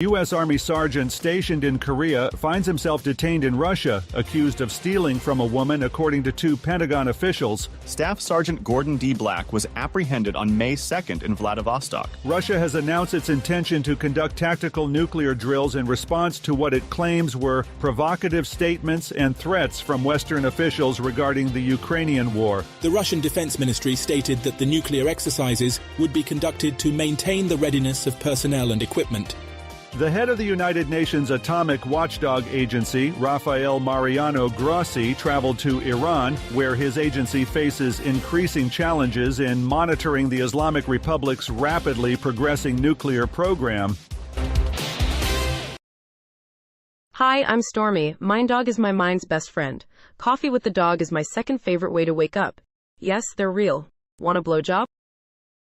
U.S. Army sergeant stationed in Korea finds himself detained in Russia, accused of stealing from a woman, according to two Pentagon officials. Staff Sergeant Gordon D. Black was apprehended on May 2nd in Vladivostok. Russia has announced its intention to conduct tactical nuclear drills in response to what it claims were provocative statements and threats from Western officials regarding the Ukrainian war. The Russian Defense Ministry stated that the nuclear exercises would be conducted to maintain the readiness of personnel and equipment. The head of the United Nations Atomic Watchdog Agency, Rafael Mariano Grossi, traveled to Iran, where his agency faces increasing challenges in monitoring the Islamic Republic's rapidly progressing nuclear program. Hi, I'm Stormy. Mind dog is my mind's best friend. Coffee with the dog is my second favorite way to wake up. Yes, they're real. Want a blowjob?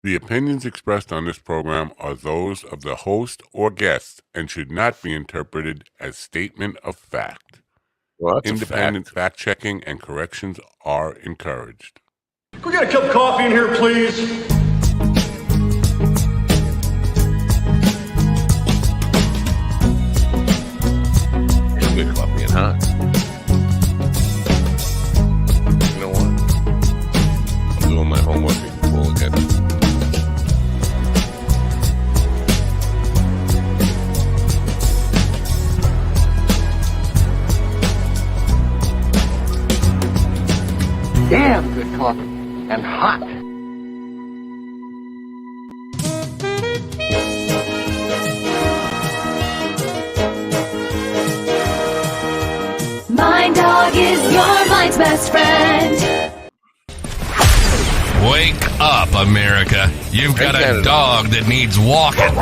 The opinions expressed on this program are those of the host or guest and should not be interpreted as statement of fact. Well, Independent fact-checking and corrections are encouraged. Can we get a cup of coffee in here, please? It's good coffee and hot. You know what? I'm doing my homework in full again. Damn good coffee and hot. My dog is your mind's best friend. Wake up, America. You've got a dog that needs walking.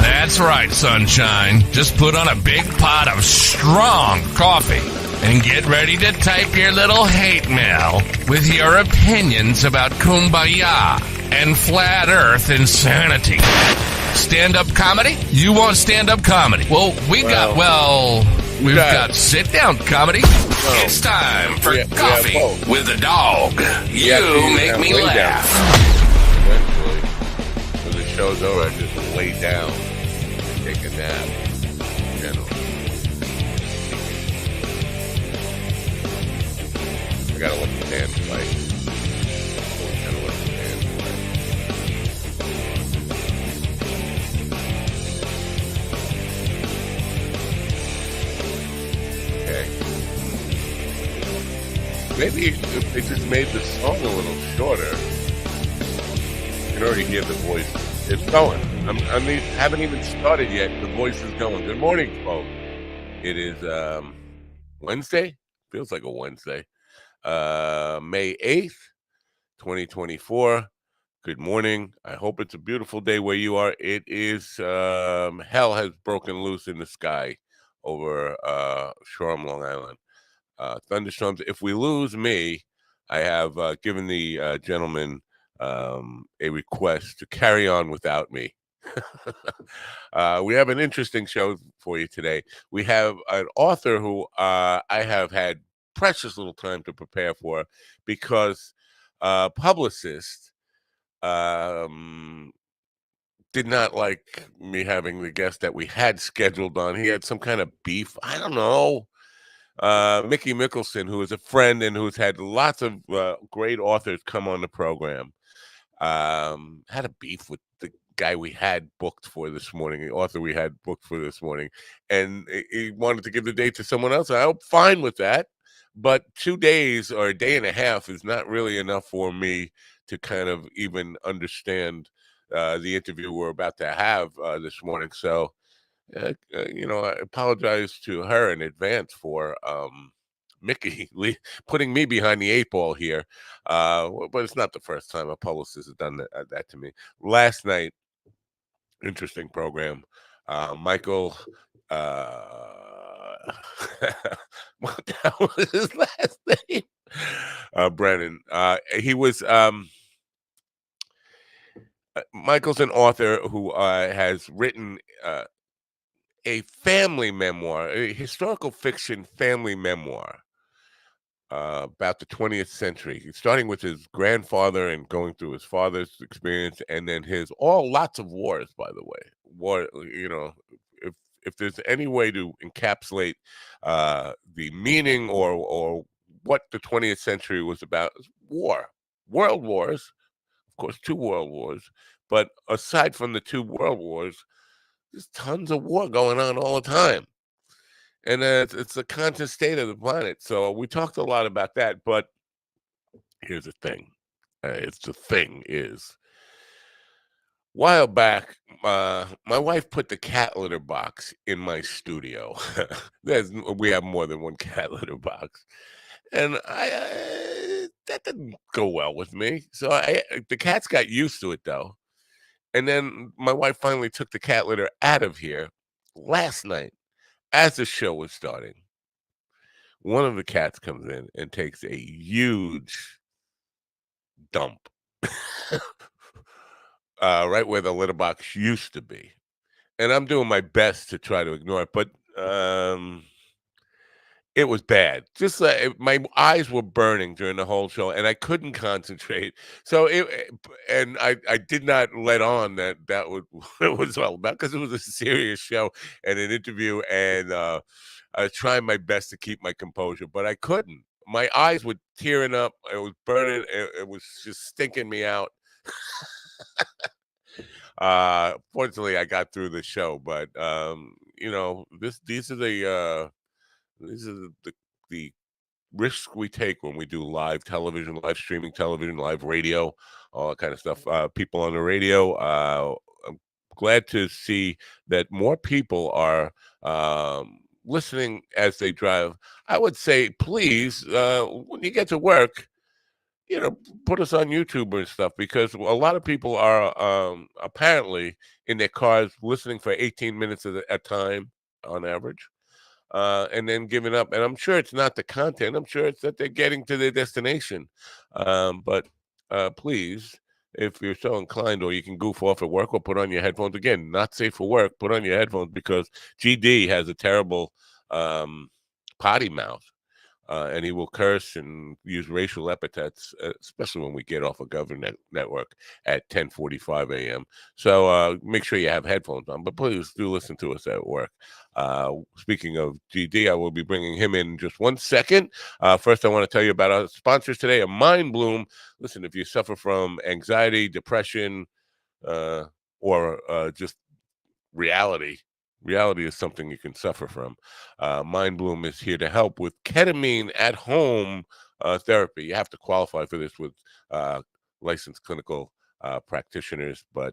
That's right, sunshine. Just put on a big pot of strong coffee and get ready to type your little hate mail with your opinions about kumbaya and flat earth insanity. Stand-up comedy? You want stand-up comedy? Well, we've got sit-down comedy. It's time for coffee with the dog. You make me laugh. Eventually, when the show's over, I just lay down and take a nap. I gotta let the band play. Gotta let the band play. Okay. Maybe they just made the song a little shorter. You can already hear the voice. It's going. I haven't even started yet. The voice is going. Good morning, folks. It is Wednesday. Feels like a Wednesday. May 8th, 2024. Good morning. I hope it's a beautiful day where you are. It is, hell has broken loose in the sky over Shoreham, Long Island. Thunderstorms. If we lose me, I have given the gentleman a request to carry on without me. We have an interesting show for you today. We have an author who I have had precious little time to prepare for because publicists did not like me having the guest that we had scheduled on. He had some kind of beef. I don't know. Mickey Mickelson, who is a friend and who's had lots of great authors come on the program, had a beef with the guy we had booked for this morning, the author we had booked for this morning, and he wanted to give the date to someone else. I'm fine with that. But 2 days or a day and a half is not really enough for me to kind of even understand the interview we're about to have this morning. So, I apologize to her in advance for Mickey putting me behind the 8 ball here. But it's not the first time a publicist has done that to me. Last night, interesting program. Michael... what the hell was his last name? Brennan. He was Michael's an author who has written a family memoir, a historical fiction family memoir about the 20th century, starting with his grandfather and going through his father's experience, and then lots of wars, by the way. War, if there's any way to encapsulate the meaning or what the 20th century was about, is war. World wars, of course, 2 world wars, but aside from the 2 world wars, there's tons of war going on all the time. And it's a constant state of the planet. So we talked a lot about that, but here's the thing. While back, my wife put the cat litter box in my studio. We have more than one cat litter box, and that didn't go well with me. So the cats got used to it though, and then my wife finally took the cat litter out of here last night as the show was starting. One of the cats comes in and takes a huge dump. Right where the litter box used to be. And I'm doing my best to try to ignore it, but it was bad. Just like my eyes were burning during the whole show, and I couldn't concentrate. So I did not let on that it was all about, because it was a serious show and an interview, and I was trying my best to keep my composure, but I couldn't. My eyes were tearing up. It was burning. It was just stinking me out. Fortunately, I got through the show, but these are the risks we take when we do live television, live streaming television, live radio, all that kind of stuff. People on the radio. I'm glad to see that more people are listening as they drive. I would say, please, when you get to work, put us on YouTube and stuff, because a lot of people are apparently in their cars listening for 18 minutes at a time on average, and then giving up. And I'm sure it's not the content. I'm sure it's that they're getting to their destination. But please, if you're so inclined, or you can goof off at work or put on your headphones. Again, not safe for work. Put on your headphones, because GD has a terrible potty mouth. And he will curse and use racial epithets, especially when we get off a government network at 10:45 a.m. So make sure you have headphones on, but please do listen to us at work. Speaking of GD, I will be bringing him in just 1 second. First, I want to tell you about our sponsors today, Mind Bloom. Listen, if you suffer from anxiety, depression, or just reality is something you can suffer from. Mind Bloom is here to help with ketamine at home therapy. You have to qualify for this with licensed clinical practitioners, but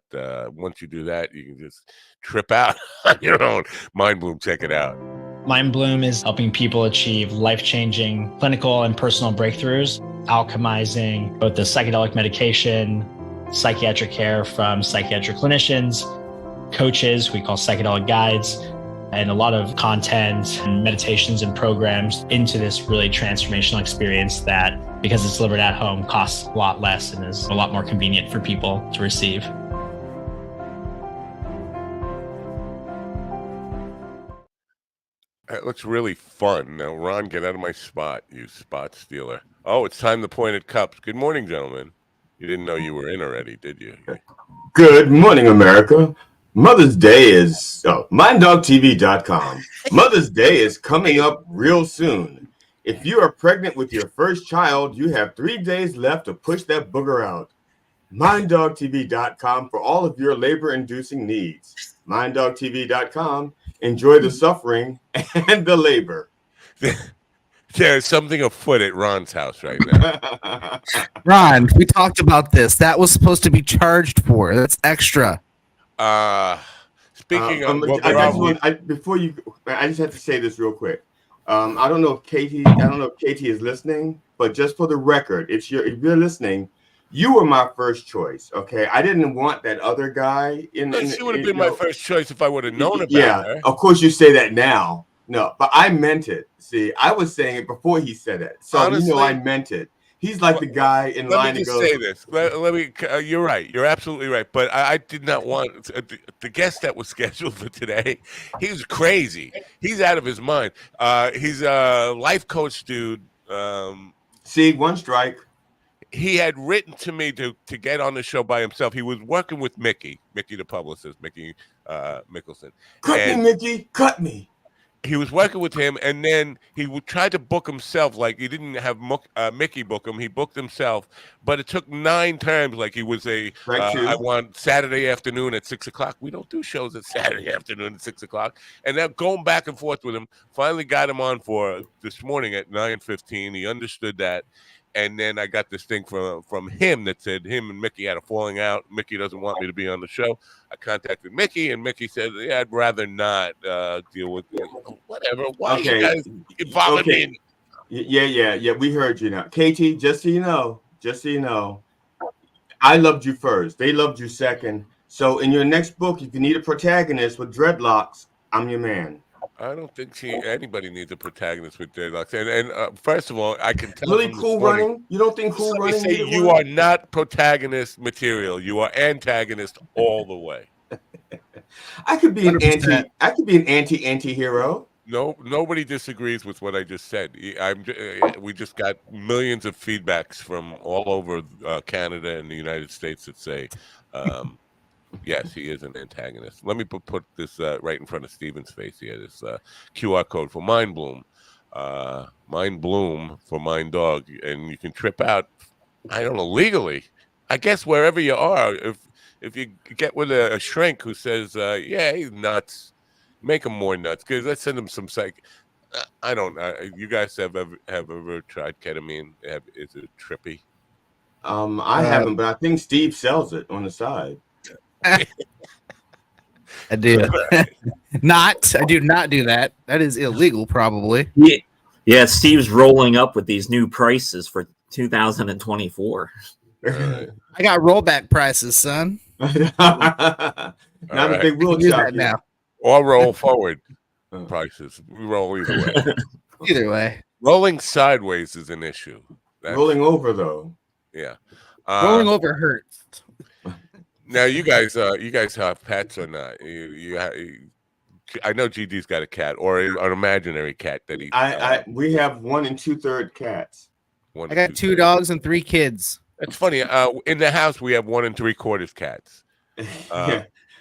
once you do that, you can just trip out on your own. Mind Bloom, check it out. Mind Bloom is helping people achieve life-changing clinical and personal breakthroughs, alchemizing both the psychedelic medication, psychiatric care from psychiatric clinicians, coaches, we call psychedelic guides, and a lot of content and meditations and programs into this really transformational experience that, because it's delivered at home, costs a lot less and is a lot more convenient for people to receive. That looks really fun. Now, Ron, get out of my spot, you spot stealer. Oh, it's time to point at cups. Good morning, gentlemen. You didn't know you were in already, did you? Good morning, America. Mother's Day is MindDogTV.com. Mother's Day is coming up real soon. If you are pregnant with your first child, you have 3 days left to push that booger out. MindDogTV.com for all of your labor-inducing needs. MindDogTV.com. Enjoy the suffering and the labor. There's something afoot at Ron's house right now. Ron, we talked about this. That was supposed to be charged for. That's extra. Speaking of, I just have to say this real quick. I don't know if Katie is listening, but just for the record, if you're listening, you were my first choice. Okay, I didn't want that other guy she would have been my first choice if I would have known about her. Of course, you say that now. No, but I meant it. See, I was saying it before he said it, so honestly, I meant it. He's like the guy in line. Let me just say this. Let me. You're right. You're absolutely right. But I did not want the guest that was scheduled for today. He's crazy. He's out of his mind. He's a life coach dude. See, one strike. He had written to me to get on the show by himself. He was working with Mickey, the publicist, Mickey Mickelson. Cut me, Mickey. Cut me. He was working with him, and then he would try to book himself. Like, he didn't have Mickey book him. He booked himself, but it took 9 times. Like, he was I want Saturday afternoon at 6 o'clock. We don't do shows at Saturday afternoon at 6 o'clock. And then going back and forth with him, finally got him on for this morning at 9:15. He understood that. And then I got this thing from him that said him and Mickey had a falling out. Mickey doesn't want me to be on the show. I contacted Mickey, and Mickey said, "Yeah, I'd rather not deal with it." Whatever. Why you guys involving me? Yeah. We heard you now, KT. Just so you know, I loved you first. They loved you second. So in your next book, if you need a protagonist with dreadlocks, I'm your man. I don't think anybody needs a protagonist with dreadlocks. And first of all, I can tell. Really Cool Running? You don't think Cool Running? Say you are not protagonist material. You are antagonist all the way. I could be an 100%. I could be an anti-hero. No, nobody disagrees with what I just said. We just got millions of feedbacks from all over Canada and the United States that say, yes, he is an antagonist. Let me put this right in front of Steven's face here. This QR code for Mind Bloom. Mind Bloom for Mind Dog. And you can trip out, I don't know, legally. I guess wherever you are, if you get with a shrink who says, yeah, he's nuts, make him more nuts. Because let's send him some psych. I don't know. You guys have ever tried ketamine? Is it trippy? I haven't, but I think Steve sells it on the side. I do. I do not do that. That is illegal, probably. Yeah, Steve's rolling up with these new prices for 2024. I got rollback prices, son. Not a big wheelchair now. Or roll forward prices. We roll either way. Either way. Rolling sideways is an issue. Rolling over, though. Yeah. Rolling over hurts. Now, you guys have pets or not? I know GD's got a cat or an imaginary cat that he. We have 1 2/3 cats. I got 2 dogs and 3 kids. It's funny. In the house, we have 1 3/4 cats.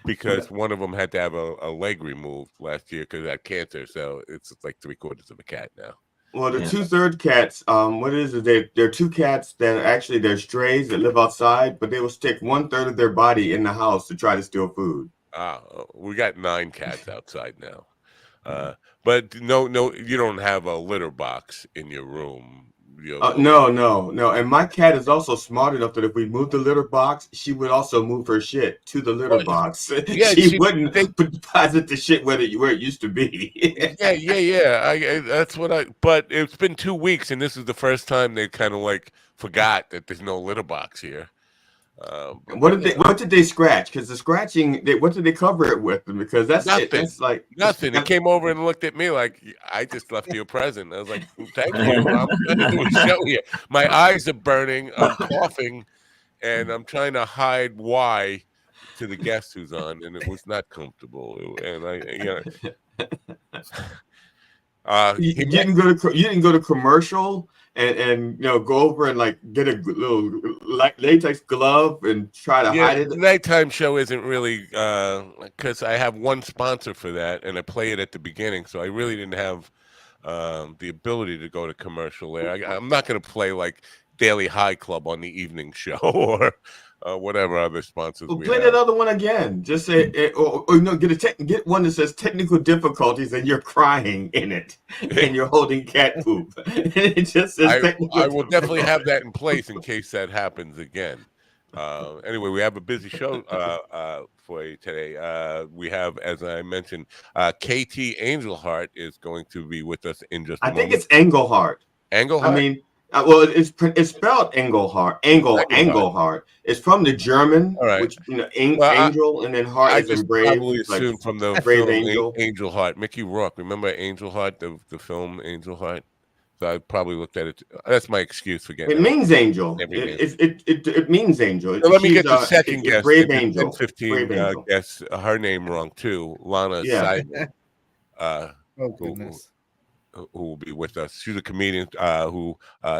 Because one of them had to have a leg removed last year because it had cancer. So it's like 3/4 of a cat now. Well, the 2/3 cats, what is it? They're 2 cats that actually they're strays that live outside, but they will stick 1/3 of their body in the house to try to steal food. We got 9 cats outside now. But no, you don't have a litter box in your room. No. And my cat is also smart enough that if we move the litter box, she would also move her shit to the litter box. Yeah, she wouldn't deposit the shit where it used to be. Yeah. That's what But it's been 2 weeks, and this is the first time they kind of like forgot that there's no litter box here. What did they scratch? Because the scratching, what did they cover it with? Because that's nothing. It. That's like nothing. It came over and looked at me like, I just left you a present. I was like, thank you. I'm trying to do a show here. My eyes are burning. I'm coughing, and I'm trying to hide why to the guest who's on, and it was not comfortable. You didn't go to commercial. And go over and like get a little latex glove and try to hide it. The nighttime show isn't really because I have one sponsor for that, and I play it at the beginning, so I really didn't have the ability to go to commercial there. I'm not going to play like Daily High Club on the evening show or whatever other sponsors. Well, play that other one again. Just say, get one that says technical difficulties, and you're crying in it, and you're holding cat poop. It just says I will definitely have that in place in case that happens again. Anyway, we have a busy show for you today. We have, as I mentioned, KT Angelheart is going to be with us in just a moment. I think it's Engelhart. Engelhart? I mean, well, it's spelled Engelhart. Engelhart. It's from the German, which angel and then heart is in brave. I probably assumed from the brave film Angelheart. Mickey Rourke. Remember Angelheart, the film Angelheart? So I probably looked at it. That's my excuse for getting it. Means angel. It means angel. So let me get the second guest. Brave angel. 15 guests. Her name wrong too. Lana Seidman. Oh goodness. who will be with us. She's a comedian who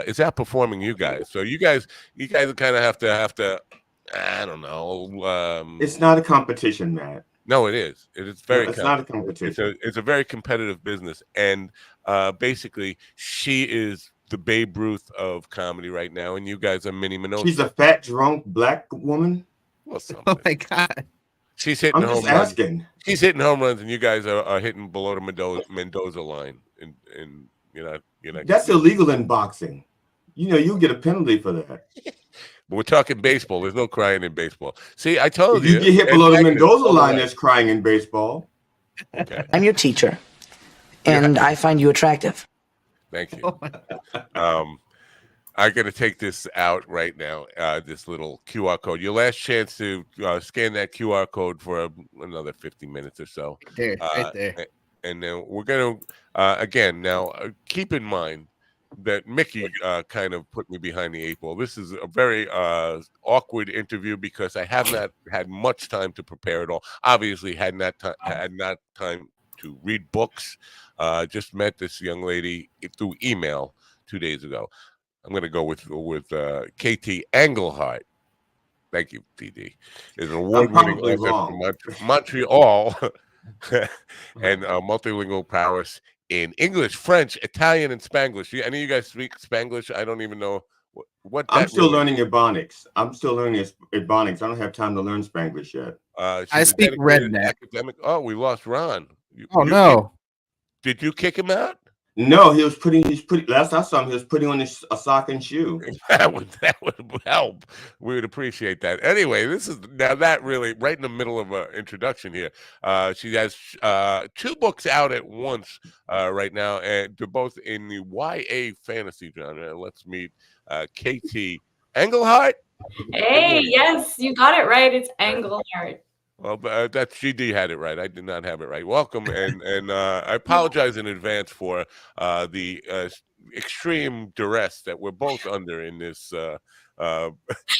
is outperforming you guys. So you guys kind of have to. I don't know. It's not a competition, Matt. No, it is. It is No, very. it's not a competition. It's a very competitive business, and basically, she is the Babe Ruth of comedy right now, and you guys are Minnie Minogue. She's a fat, drunk black woman. Well, something. Oh my God. She's hitting I'm home just runs. asking. She's hitting home runs, and you guys are hitting below the Mendoza line, and you're not. That's illegal in boxing. You know, you get a penalty for that. But we're talking baseball. There's no crying in baseball. See, I told If you get hit below the Mendoza line, there's crying in baseball. Okay. I'm your teacher, and I find you attractive. Thank you. I'm going to take this out right now, this little QR code. Your last chance to scan that QR code for another 50 minutes or so. Right there. And then we're going to, again, now keep in mind that Mickey kind of put me behind the 8 ball. This is a very awkward interview because I have not had much time to prepare at all. Obviously, had not time to read books. Just met this young lady through email 2 days ago. I'm going to go with KT Engelhardt. Thank you, TD. Is an award-winning author from Montreal and multilingual prowess in English, French, Italian, and Spanglish. Any of you guys speak Spanglish? I don't even know what. I'm still learning Ebonics. I don't have time to learn Spanglish yet. I speak redneck. Academic. Oh, we lost Ron. No. Did you kick him out? No, he's putting. Last I saw him, he was putting on a sock and shoe. that would help. We would appreciate that. Anyway, this is now that really right in the middle of an introduction here. She has 2 books out at once right now, and they're both in the YA fantasy genre. Let's meet KT Engelhardt. Hey, yes, you got it right. It's Engelhardt. Well, that GD had it right. I did not have it right. Welcome, and I apologize in advance for the extreme duress that we're both under in this. Now,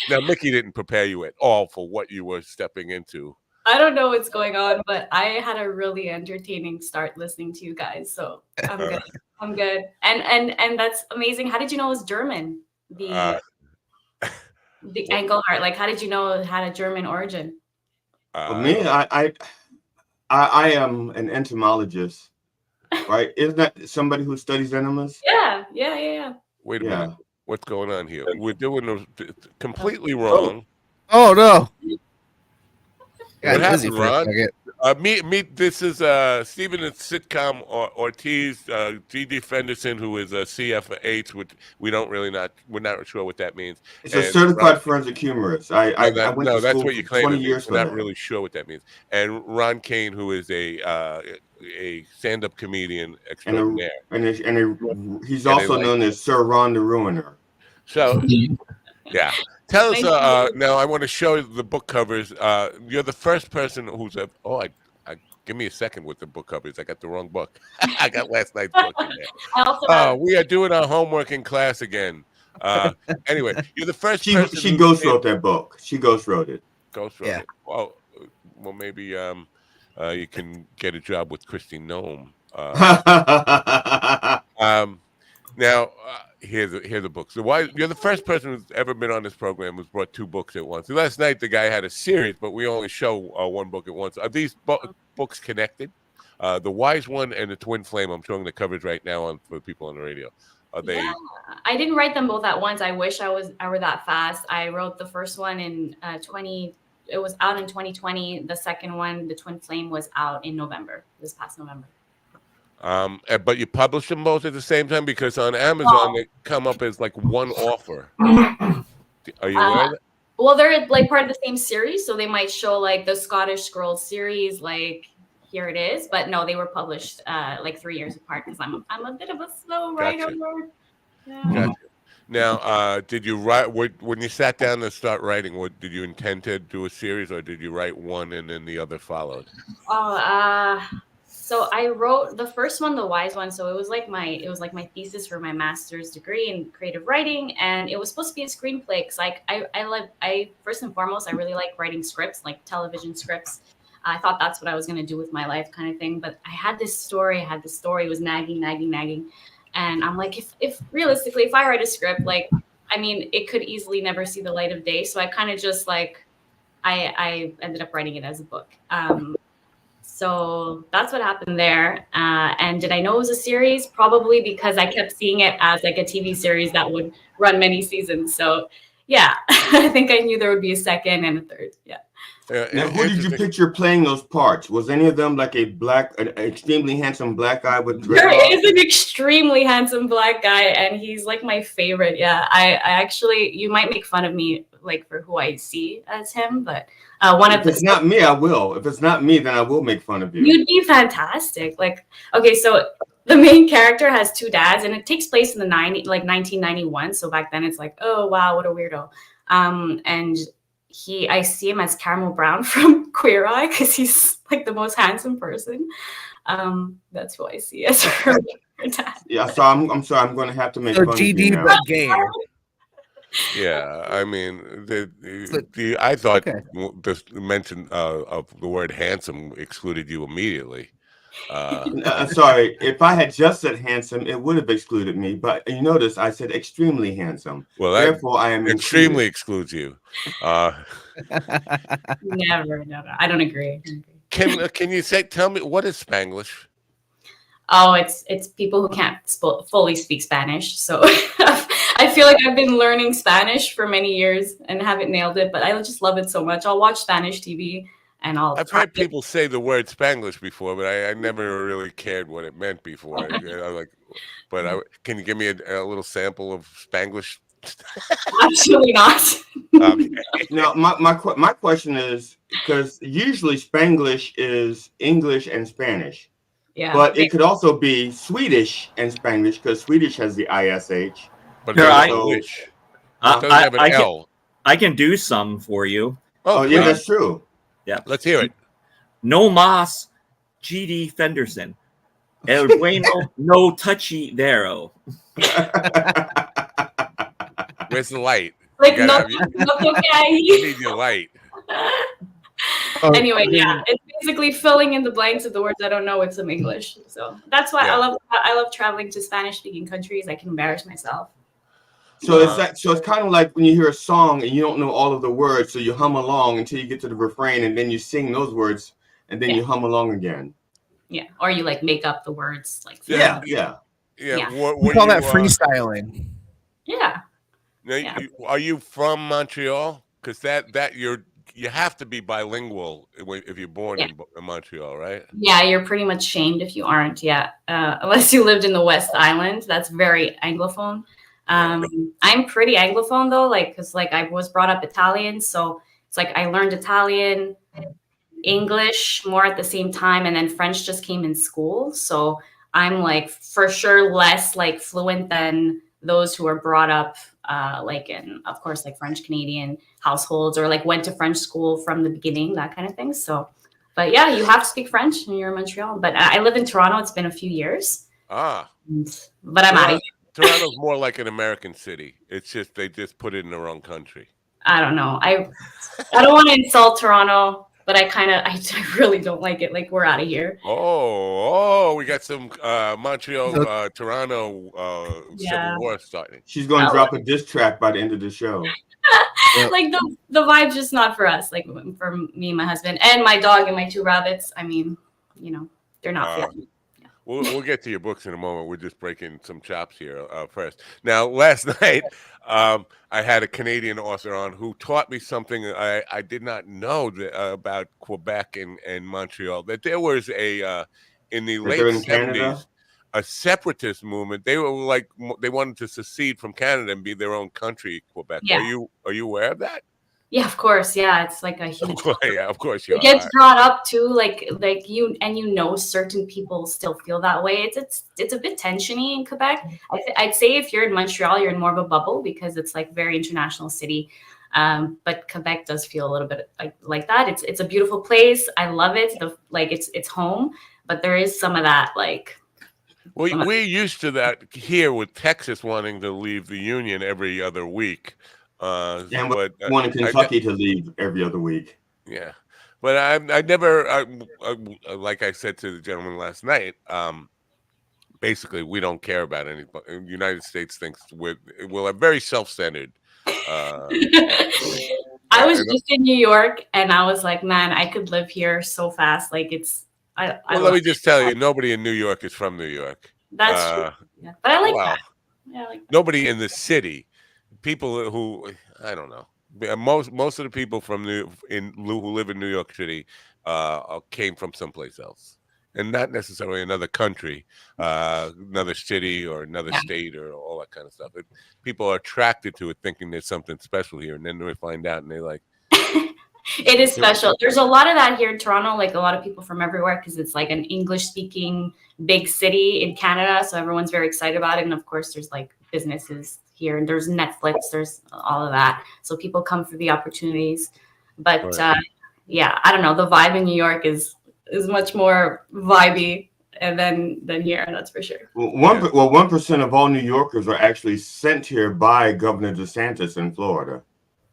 Mickey didn't prepare you at all for what you were stepping into. I don't know what's going on, but I had a really entertaining start listening to you guys, so I'm good. I'm good, and that's amazing. How did you know it was German? The Engelhardt. Like, how did you know it had a German origin? For me, I am an entomologist, right? Isn't that somebody who studies enemas? Yeah. Wait a minute. What's going on here? We're doing completely wrong. Oh no. What happened, Ron? Meet. This is Stephen and Sitcom Ortiz, G.D. Fenderson, who is a CFH, which we're not sure what that means. It's a certified forensic humorist. I went to school that's what you claim. 20 years we're not really sure what that means. And Ron Kane, who is a stand-up comedian extraordinaire, and he's also known as Sir Ron the Ruiner. So, yeah. Tell us now. I want to show you the book covers. You're the first person who's give me a second with the book covers. I got the wrong book. I got last night's book in there. We are doing our homework in class again. Anyway, you're the first. person She ghost wrote that book. She ghost wrote it. Ghost wrote it. Well, maybe you can get a job with Christy Nome. Now, here's the books. So you're the first person who's ever been on this program who's brought 2 books at once. So last night, the guy had a series, but we only show 1 book at once. Are these books connected? The Wise One and the Twin Flame. I'm showing the covers right now for people on the radio. Are they? Yeah. I didn't write them both at once. I wish I were that fast. I wrote the first one in It was out in 2020. The second one, the Twin Flame, was out in November. This past November. But you publish them both at the same time because on Amazon they come up as like one offer. Are you aware of that? Well, they're like part of the same series, so they might show like the Scottish Scrolls series, like here it is. But no, they were published like 3 years apart because I'm a bit of a slow writer. Yeah. Gotcha. Now, did you write when you sat down to start writing? Did you intend to do a series, or did you write one and then the other followed? So I wrote the first one, the Wise One. So it was like my thesis for my master's degree in creative writing, and it was supposed to be a screenplay because I first and foremost I really like writing scripts, like television scripts. I thought that's what I was going to do with my life, kind of thing. But I had this story. It was nagging. And I'm like, if realistically, if I write a script, like, I mean, it could easily never see the light of day. So I kind of just like, I ended up writing it as a book. So that's what happened there. And did I know it was a series? Probably because I kept seeing it as like a TV series that would run many seasons. So yeah, I think I knew there would be a second and a third. Yeah. Now, who did you picture playing those parts? Was any of them like an extremely handsome black guy with dreadlocks? There is an extremely handsome black guy, and he's like my favorite. Yeah, I actually, you might make fun of me like for who I see as him, but if it's not me, I will. If it's not me, then I will make fun of you. You'd be fantastic. Like, okay, so the main character has two dads, and it takes place in the 1991. So back then, it's like, oh wow, what a weirdo. And I see him as Caramel Brown from Queer Eye because he's like the most handsome person. That's who I see as her dad. Yeah, so I'm sorry, I'm going to have to make fun of you now. but gayer. Yeah, I mean, I thought this mention of the word handsome excluded you immediately. Sorry, if I had just said handsome, it would have excluded me. But you notice I said extremely handsome. Well, therefore I am extremely excludes you. Never, no, I don't agree. Can you tell me what is Spanglish? Oh, it's people who can't fully speak Spanish. So I feel like I've been learning Spanish for many years and haven't nailed it, but I just love it so much. I'll watch Spanish TV and I've heard people say the word Spanglish before, but I never really cared what it meant before. Can you give me a little sample of Spanglish? Absolutely not. Okay. Now, my question is, because usually Spanglish is English and Spanish. Yeah. But it could also be Swedish and Spanglish because Swedish has the ISH. But doesn't have an L. I can do some for you. Oh yeah, that's true. Yeah. Let's hear it. No mas GD Fenderson. El bueno no touchy dero. Where's the light? Like, you need your light. Anyway, yeah, it's basically filling in the blanks of the words I don't know with some English. So that's why I love traveling to Spanish-speaking countries. I can embarrass myself. So it's kind of like when you hear a song and you don't know all of the words, so you hum along until you get to the refrain, and then you sing those words, and then you hum along again. Yeah, or you like make up the words, like yeah. We call that freestyling. Yeah. Now, are you from Montreal? Because you have to be bilingual if you're born in Montreal, right? Yeah, you're pretty much shamed if you aren't. Yeah, unless you lived in the West Island, that's very anglophone. I'm pretty anglophone though, because I was brought up Italian, so it's like I learned Italian, English more at the same time, and then French just came in school. So I'm like for sure less like fluent than those who are brought up in, of course, like French Canadian households or like went to French school from the beginning, that kind of thing. So, but yeah, you have to speak French when you're in Montreal. But I live in Toronto. It's been a few years. But I'm out of here. Toronto's more like an American city. It's just they just put it in the wrong country. I don't know. I don't want to insult Toronto, but I really don't like it. Like, we're out of here. Oh, we got some Montreal, Toronto Civil War starting. She's going to drop a diss track by the end of the show. Like the vibe's just not for us. Like for me and my husband and my dog and my two rabbits. I mean, they're not for me. We'll get to your books in a moment. We're just breaking some chops here first. Now, last night, I had a Canadian author on who taught me something I did not know about Quebec and Montreal. That there was in the late 70s, a separatist movement. They were they wanted to secede from Canada and be their own country, Quebec. Yeah. Are you aware of that? Yeah, of course. Yeah, it's like a huge. Yeah, of course you. It gets brought up too, like you, and certain people still feel that way. It's a bit tensiony in Quebec. I'd say if you're in Montreal, you're in more of a bubble because it's like very international city. But Quebec does feel a little bit like that. It's a beautiful place. I love it. It's home, but there is some of that like. Well, we're used to that here with Texas wanting to leave the union every other week. One in Kentucky to leave every other week. Yeah, But I never, like I said to the gentleman last night, basically we don't care about anybody. The United States thinks we're very self-centered. I was just in New York, and I was like, man, I could live here so fast. Like well, let me just tell you, nobody in New York is from New York. That's true. Yeah. But I like that. Yeah, I like that. Nobody in the city. People who I don't know. Most of the people from who live in New York City came from someplace else, and not necessarily another country, another city or another state or all that kind of stuff. People are attracted to it, thinking there's something special here, and then they find out, and they're like, it is special. There's a lot of that here in Toronto, like a lot of people from everywhere, because it's like an English-speaking big city in Canada, so everyone's very excited about it. And of course, there's like businesses here, and there's Netflix, there's all of that, so people come for the opportunities. But yeah, I don't know, the vibe in New York is much more vibey than here, that's for sure. Well, 1% of all New Yorkers are actually sent here by Governor DeSantis in Florida.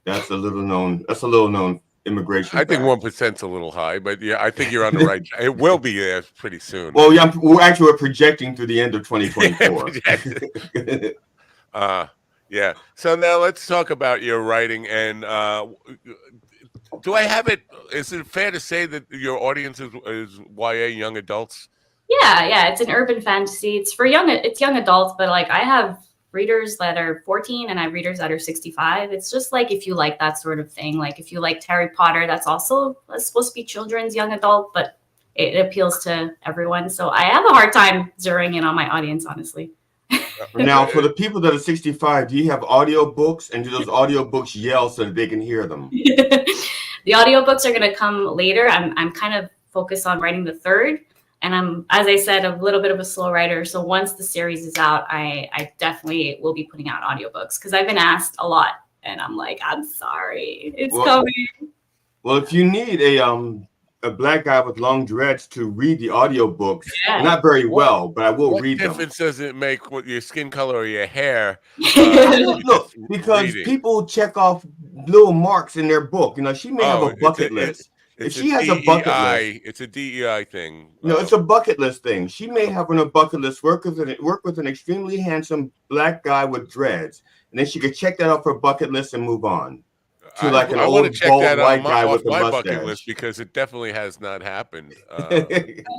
That's a little known immigration. I think 1%'s a little high, but yeah, I think you're on the right. It will be pretty soon. Well, yeah, we're projecting through the end of 2024. Yeah. So now let's talk about your writing. And do I have it? Is it fair to say that your audience is YA, young adults? Yeah. It's an urban fantasy. It's for young adults, but like I have readers that are 14 and I have readers that are 65. It's just like if you like that sort of thing, like if you liked Harry Potter, that's supposed to be children's, young adult, but it appeals to everyone. So I have a hard time zeroing in on my audience, honestly. Now, for the people that are 65, do you have audiobooks, and do those audiobooks yell so that they can hear them? The audiobooks are going to come later. I'm kind of focused on writing the third, and I'm, as I said, a little bit of a slow writer. So once the series is out, I definitely will be putting out audiobooks because I've been asked a lot, and I'm like, I'm sorry, it's coming. Well, if you need a black guy with long dreads to read the audiobooks, not very well, but I will read them. What difference does it make with your skin color or your hair? Look, because people check off little marks in their book. You know, she may have a bucket list. If she has a bucket list, it's a DEI thing. No, it's a bucket list thing. She may have on a bucket list work with an extremely handsome black guy with dreads, and then she could check that off her bucket list and move on. To like an old bald white guy with a mustache. Bucket list because it definitely has not happened.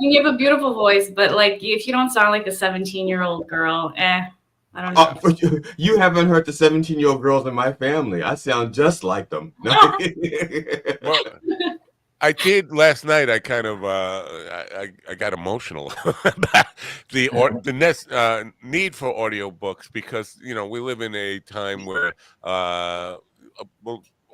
You have a beautiful voice, but like if you don't sound like a 17-year-old girl, I don't know. You haven't heard the 17-year-old girls in my family. I sound just like them. Well, I did last night. I kind of I got emotional about the need for audiobooks because we live in a time where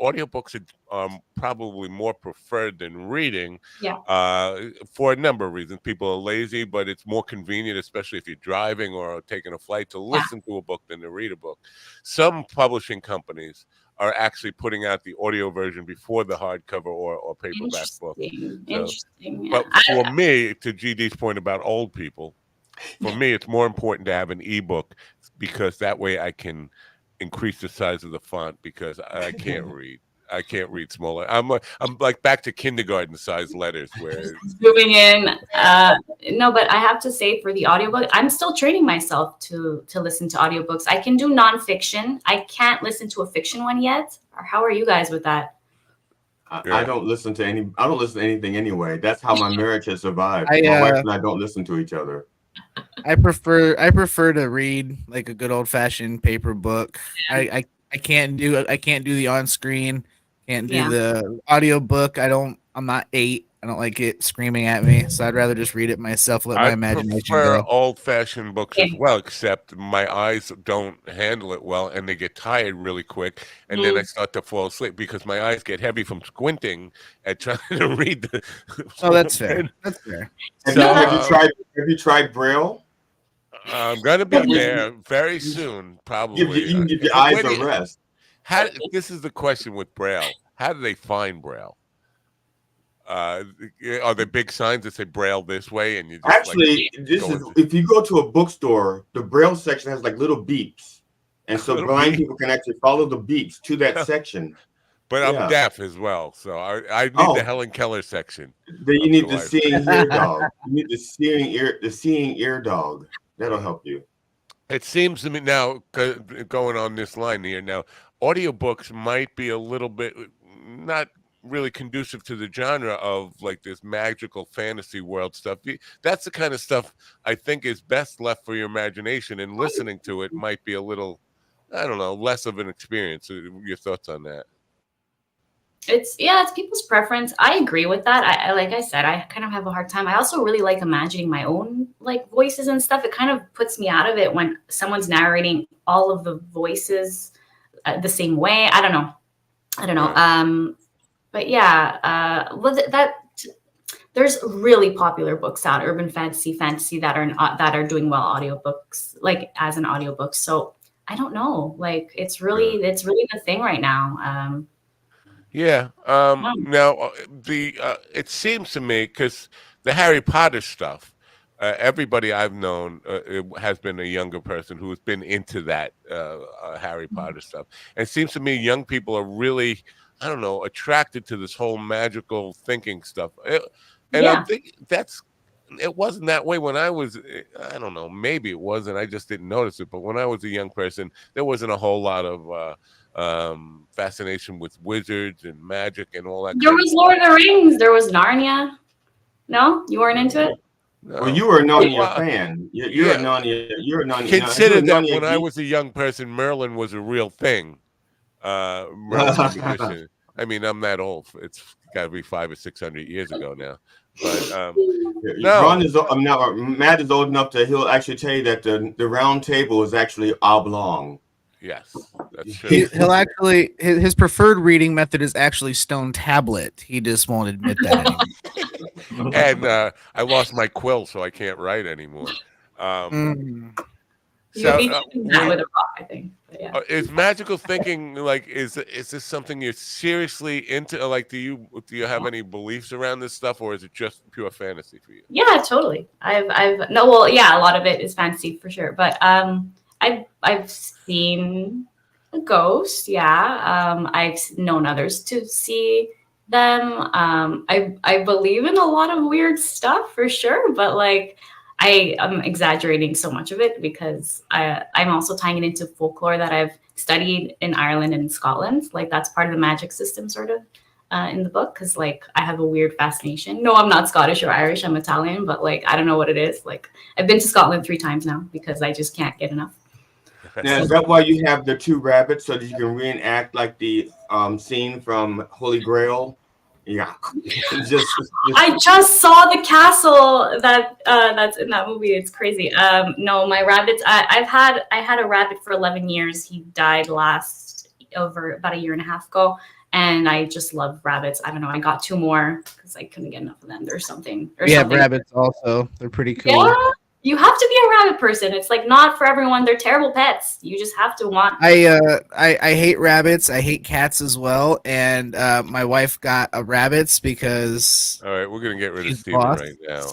audiobooks are probably more preferred than reading for a number of reasons. People are lazy, but it's more convenient, especially if you're driving or taking a flight, to listen to a book than to read a book. Some publishing companies are actually putting out the audio version before the hardcover or paperback book. Interesting. But for me, to GD's point about old people, for me, it's more important to have an ebook because that way I can increase the size of the font because I can't read. I can't read smaller. I'm like back to kindergarten size letters where moving in. No, but I have to say for the audiobook, I'm still training myself to listen to audiobooks. I can do nonfiction. I can't listen to a fiction one yet. Or how are you guys with that? I don't listen to anything anyway. That's how my marriage has survived. My wife and I don't listen to each other. I prefer to read like a good old fashioned paper book. I can't do the on screen, can't do the audio book. I'm not 8. I don't like it screaming at me, so I'd rather just read it myself. Let my imagination go. I prefer old-fashioned books as well, except my eyes don't handle it well, and they get tired really quick, and then I start to fall asleep because my eyes get heavy from squinting at trying to read the. Oh, that's fair. That's fair. Have you tried Braille? I'm gonna be there very soon, probably. You can give your eyes a rest. This is the question with Braille. How do they find Braille? Are there big signs that say Braille this way? And you just if you go to a bookstore, the Braille section has like little beeps, and so blind people can actually follow the beeps to that section. But I'm Yeah. deaf as well, so I need the Helen Keller section. Then you need the life. seeing ear dog. You need the seeing ear dog. That'll help you. It seems to me now, going on this line here now, audiobooks might be a little bit not really conducive to the genre of like this magical fantasy world stuff. That's the kind of stuff I think is best left for your imagination, and listening to it might be a little, I don't know, less of an experience. Your thoughts on that? It's people's preference. I agree with that. I like I said, I kind of have a hard time. I also really like imagining my own like voices and stuff. It kind of puts me out of it when someone's narrating all of the voices the same way. I don't know. But yeah, there's really popular books out, urban fantasy that are doing well audiobooks, like as an audiobook. So I don't know. Like it's really the thing right now. Yeah. Now, it seems to me, because the Harry Potter stuff, everybody I've known it has been a younger person who has been into that Harry Potter stuff. And it seems to me young people are really, I don't know, attracted to this whole magical thinking stuff. I'm thinking it wasn't that way when I was, I don't know, maybe it wasn't. I just didn't notice it. But when I was a young person, there wasn't a whole lot of fascination with wizards and magic and all that. There was Lord of the Rings. There was Narnia. No, you weren't into it. No. Well, you were a Narnia fan. You're a Narnia. You're a Narnia. Consider that when I was a young person, Merlin was a real thing. Merlin the magician. I mean, I'm that old. It's got to be 500 or 600 years ago now. But Ron is now. Matt is old enough that he'll actually tell you that the round table is actually oblong. Yes, that's true. He'll actually his preferred reading method is actually stone tablet. He just won't admit that anymore. And I lost my quill, so I can't write anymore. So with a rock, I think. Yeah. Is magical thinking like is this something you're seriously into? Like, do you have any beliefs around this stuff, or is it just pure fantasy for you? Yeah, totally. A lot of it is fantasy for sure, but I've seen a ghost. Yeah. I've known others to see them. I believe in a lot of weird stuff for sure, but like I am exaggerating so much of it because I'm also tying it into folklore that I've studied in Ireland and in Scotland. Like that's part of the magic system sort of in the book. Cause like I have a weird fascination. No, I'm not Scottish or Irish. I'm Italian, but like, I don't know what it is. Like I've been to Scotland 3 times now because I just can't get enough. Now, is that why you have the 2 rabbits so that you can reenact like the scene from Holy Grail? Yeah, I just saw the castle that's in that movie. It's crazy. No, my rabbits. I had a rabbit for 11 years. He died over about a year and a half ago, and I just love rabbits. I don't know. I got 2 more because I couldn't get enough of them. There's something. Rabbits also. They're pretty cool. Yeah. You have to be a rabbit person. It's like not for everyone. They're terrible pets. You just have to want. I hate rabbits. I hate cats as well. And my wife got a rabbits because. All right, we're gonna get rid of Steven right now.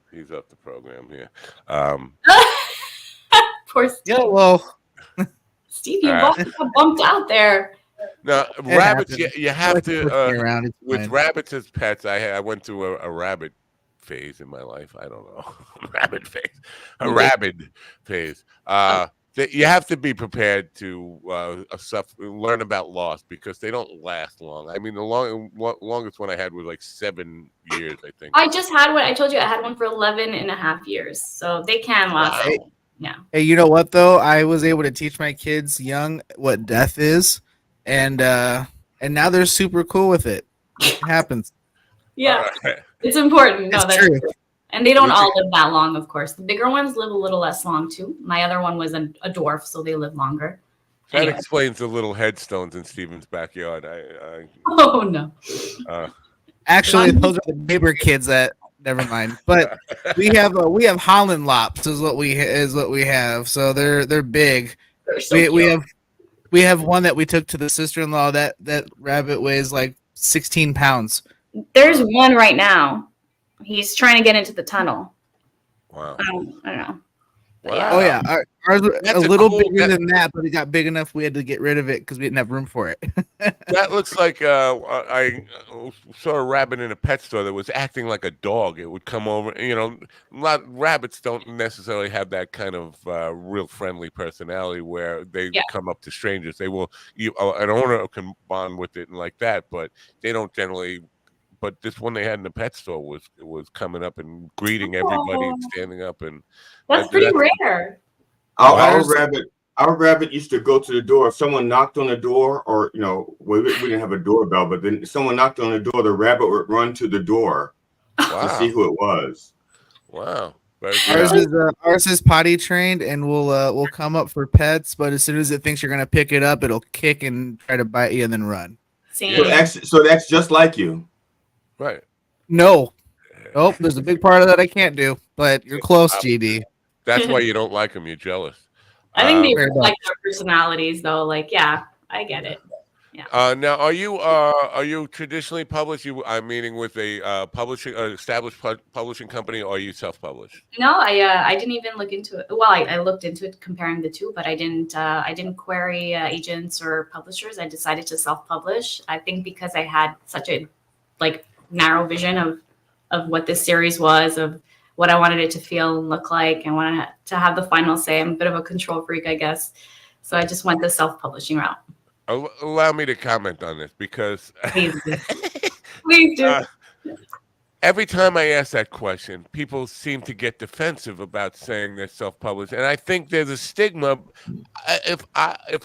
He's up the program here. Poor Steve. Yeah, well, Steve, you got bumped out there. Now, rabbits. You have to. Around, with rabbits as pets, I went through a rabbit phase in my life. I don't know. Rabid phase. You have to be prepared to learn about loss because they don't last long. I mean, the longest one I had was like 7 years, I think. I just had one. I told you I had one for 11 and a half years. So they can last. Wow. Yeah. Hey, you know what though? I was able to teach my kids young what death is, and now they're super cool with it. It happens. Yeah. It's important. No, that's true. And they don't all live that long, of course. The bigger ones live a little less long, too. My other one was a dwarf, so they live longer. That explains the little headstones in Steven's backyard. Oh, no. Actually, those are the neighbor kids that... Never mind. But we have Holland lops is what we have. So they're big. They're so we have one that we took to the sister-in-law. That rabbit weighs like 16 pounds. There's one right now. He's trying to get into the tunnel. Wow. I don't know. Wow. Oh yeah, ours was That's a little cool, bigger than that, but it got big enough we had to get rid of it because we didn't have room for it. that looks like I saw a rabbit in a pet store that was acting like a dog. It would come over. Rabbits don't necessarily have that kind of real friendly personality where they come up to strangers. They will. An owner can bond with it and like that, but they don't generally. But this one they had in the pet store was coming up and greeting everybody and standing up, and that's pretty rare. Our rabbit used to go to the door. If someone knocked on the door, or we didn't have a doorbell, but then someone knocked on the door, the rabbit would run to the door to see who it was. Wow. Ours is potty trained and will come up for pets, but as soon as it thinks you're gonna pick it up, it'll kick and try to bite you and then run. Same. So that's just like you. Right. No. Nope. There's a big part of that I can't do, but you're close, GD. That's why you don't like them. You're jealous. I think they like their personalities, though. Like, yeah, I get it. Yeah. Now, are you traditionally published? I'm meaning with a established publishing company, or are you self-published? No, I didn't even look into it. Well, I looked into it comparing the two, but I didn't query agents or publishers. I decided to self-publish. I think because I had such a narrow vision of what this series was, of what I wanted it to feel and look like, and wanted to have the final say. I'm a bit of a control freak, I guess. So I just went the self-publishing route. Allow me to comment on this because Please do. Every time I ask that question, people seem to get defensive about saying they're self-published, and I think there's a stigma. If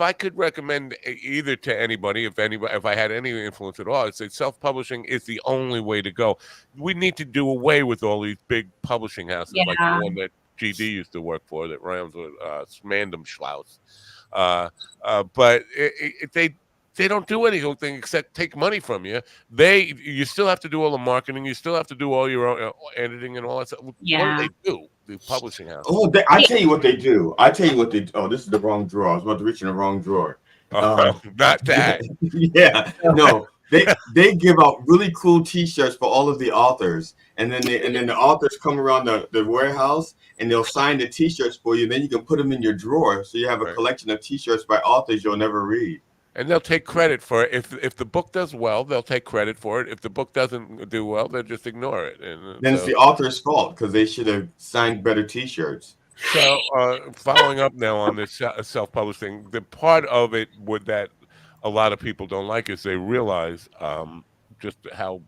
I could recommend either to anybody, if I had any influence at all, I'd say self-publishing is the only way to go. We need to do away with all these big publishing houses like the one that GD used to work for, that rhymes with Smandam Schlaus. But they don't do anything except take money from you. You still have to do all the marketing. You still have to do all your own editing and all that stuff. Yeah. What do they do? The publishing house. Oh, I tell you what they do. Oh, this is the wrong drawer. I was about to reach in the wrong drawer. Not that. Yeah. No. They give out really cool T-shirts for all of the authors, and then the authors come around the warehouse and they'll sign the T-shirts for you. Then you can put them in your drawer, so you have a collection of T-shirts by authors you'll never read. And they'll take credit for it. If the book does well, they'll take credit for it. If the book doesn't do well, they'll just ignore it. And then it's the author's fault because they should have signed better T-shirts. So, following up now on this self-publishing, the part of it that a lot of people don't like is they realize just how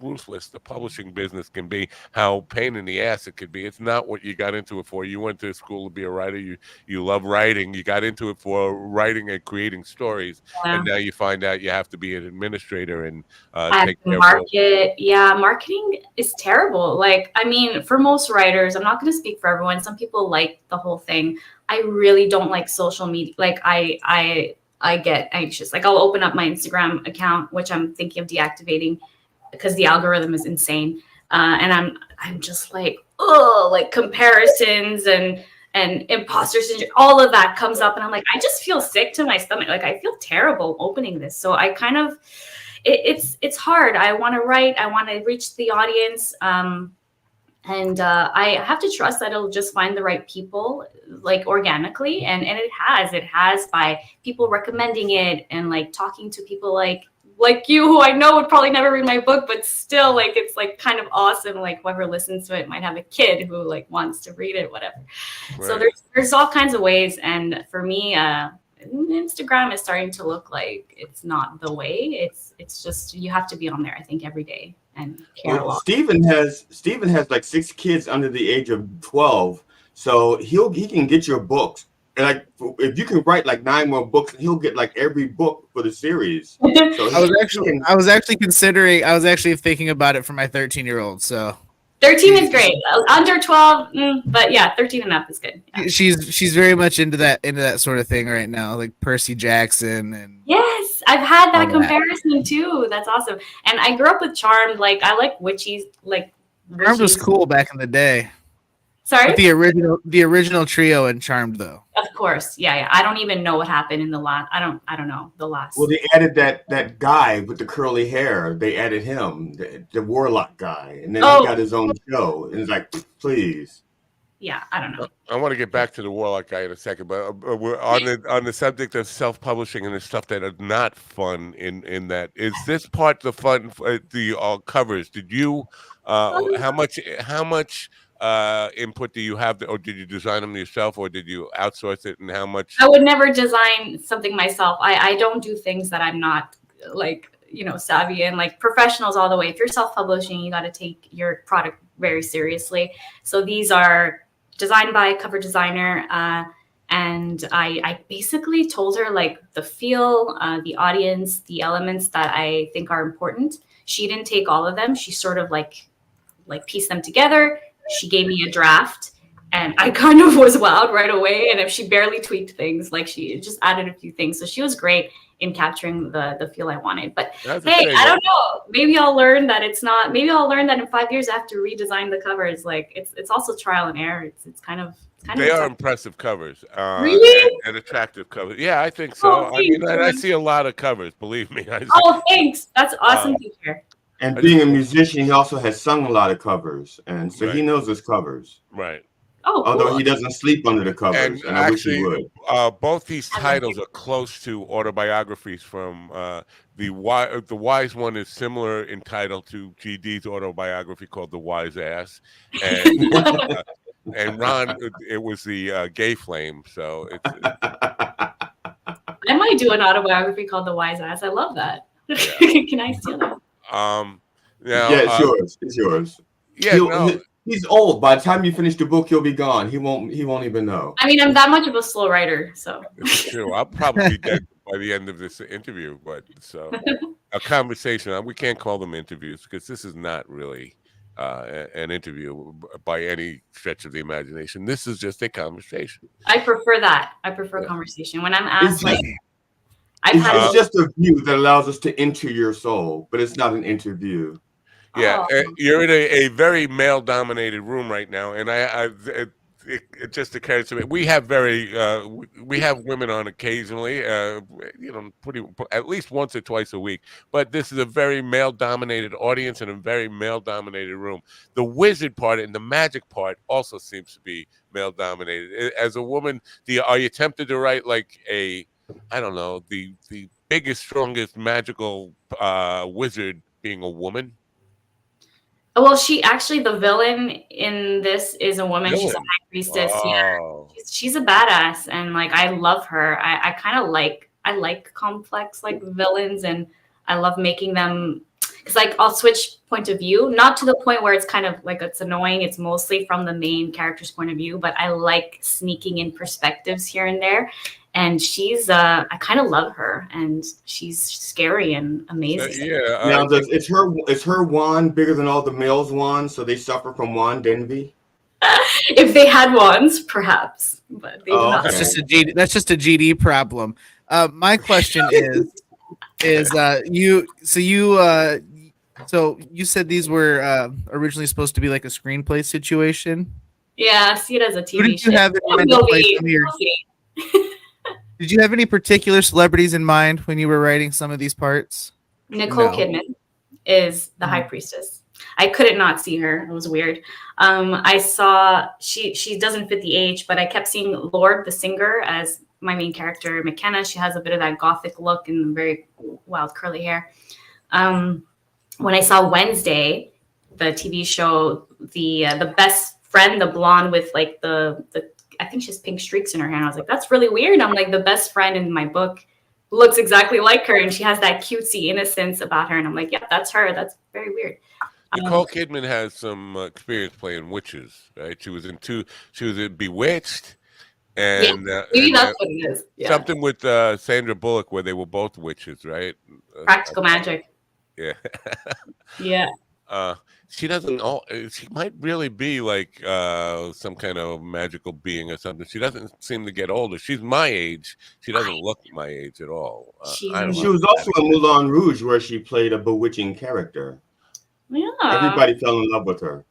ruthless the publishing business can be, how pain in the ass it could be. It's not what you got into it for. You went to school to be a writer. You love writing. You got into it for writing and creating stories, and now you find out you have to be an administrator and take care market. Marketing is terrible. Like, I mean, for most writers, I'm not going to speak for everyone. Some people like the whole thing. I really don't like social media. Like, I get anxious. Like, I'll open up my Instagram account, which I'm thinking of deactivating, because the algorithm is insane, and I'm just like, like comparisons and imposter syndrome, all of that comes up, and I'm like, I just feel sick to my stomach. Like, I feel terrible opening this. So I kind of, it's hard. I want to write. I want to reach the audience, and I have to trust that it'll just find the right people, like, organically, and it has by people recommending it and like talking to people like you, who I know would probably never read my book, but still, like, it's like kind of awesome. Like, whoever listens to it might have a kid who like wants to read it, whatever. Right. So there's all kinds of ways. And for me, Instagram is starting to look like it's not the way. It's just, you have to be on there, I think, every day and care a lot. Steven has like 6 kids under the age of 12, so he can get your books. And like, if you can write like 9 more books, he'll get like every book for the series. So I was actually thinking about it for my 13-year-old. So 13 is great. Under 12, but yeah, 13 and up is good. Yeah. She's very much into that sort of thing right now, like Percy Jackson and. Yes, I've had that comparison too. That's awesome. And I grew up with Charmed. Like, I like witchies. Like, Charmed was cool back in the day. Sorry? But the original trio in Charmed, though. Of course. Yeah. I don't even know what happened in the last. I don't know the last. Well, they added that guy with the curly hair. They added him, the warlock guy. And then he got his own show. And it's like, please. yeah, I don't know. I want to get back to the Warlock guy in a second, but we're on the subject of self-publishing and the stuff that are not fun. In that, is this part the fun? The covers? Did you? How much input do you have, or did you design them yourself, or did you outsource it? And how much? I would never design something myself. I don't do things that I'm not like, savvy in. Like professionals all the way. If you're self-publishing, you got to take your product very seriously. So these are designed by a cover designer, and I basically told her like the feel, the audience, the elements that I think are important. She didn't take all of them. She sort of like pieced them together. She gave me a draft, and I kind of was wowed right away. And if she barely tweaked things, like she just added a few things. So she was great in capturing the feel I wanted. But hey, I don't know. Maybe I'll learn that it's not. Maybe I'll learn that in 5 years after redesign the covers. Like it's also trial and error. It's kind of. They are impressive covers. Really? And attractive covers. Yeah, I think so. Oh, I mean, I see a lot of covers. Believe me. Oh, thanks. That's awesome to hear. And being a musician, he also has sung a lot of covers, and so he knows his covers. Right. Oh, cool. Although he doesn't sleep under the covers, and I wish he would. Both these titles are close to autobiographies from the Wise one is similar in title to GD's autobiography called The Wise Ass, and and Ron, it was the Gay Flame. So it's I might do an autobiography called The Wise Ass. I love that. Yeah. Can I steal that? It's yours. It's yours. Yeah, he's old. By the time you finish the book, he'll be gone. He won't even know. I mean, I'm that much of a slow writer, so. It's true. I'll probably be dead by the end of this interview, but so a conversation. We can't call them interviews because this is not really an interview by any stretch of the imagination. This is just a conversation. I prefer that. I prefer conversation. When I'm asked, it's just a view that allows us to enter your soul, but it's not an interview. Yeah, you're in a very male-dominated room right now, and it just occurs to me we have women on occasionally, at least once or twice a week. But this is a very male-dominated audience and a very male-dominated room. The wizard part and the magic part also seems to be male-dominated. As a woman, are you tempted to write like the biggest, strongest magical wizard being a woman? Well, the villain in this is a woman. She's a high priestess. Oh. Yeah, she's a badass, and like I love her. I kind of like complex like villains, and I love making them because like I'll switch point of view, not to the point where it's kind of like it's annoying. It's mostly from the main character's point of view, but I like sneaking in perspectives here and there. And she's I kind of love her, and she's scary and amazing. Now, is her wand bigger than all the males' wands, so they suffer from wand envy? If they had wands, perhaps, but they do not. That's just a GD problem. My question is so you said these were originally supposed to be like a screenplay situation? Yeah, see it as a TV show. Who did you have in mind to play some of your? Did you have any particular celebrities in mind when you were writing some of these parts? Nicole Kidman is the high priestess. I couldn't not see her. It was weird. I saw she doesn't fit the age, but I kept seeing Lorde the singer as my main character, McKenna. She has a bit of that gothic look and very wild curly hair. When I saw Wednesday, the TV show, the best friend, the blonde with like the I think she has pink streaks in her hair. And I was like, that's really weird. I'm like, the best friend in my book looks exactly like her. And she has that cutesy innocence about her. And I'm like, yeah, that's her. That's very weird. Nicole Kidman has some experience playing witches, right? She was in Bewitched. And maybe that's what it is. Yeah. Something with Sandra Bullock where they were both witches, right? Practical Magic. Yeah. Yeah. She might really be like some kind of magical being or something. She doesn't seem to get older. She's my age. She doesn't look my age at all. She was also in Moulin Rouge where she played a bewitching character. Yeah. Everybody fell in love with her.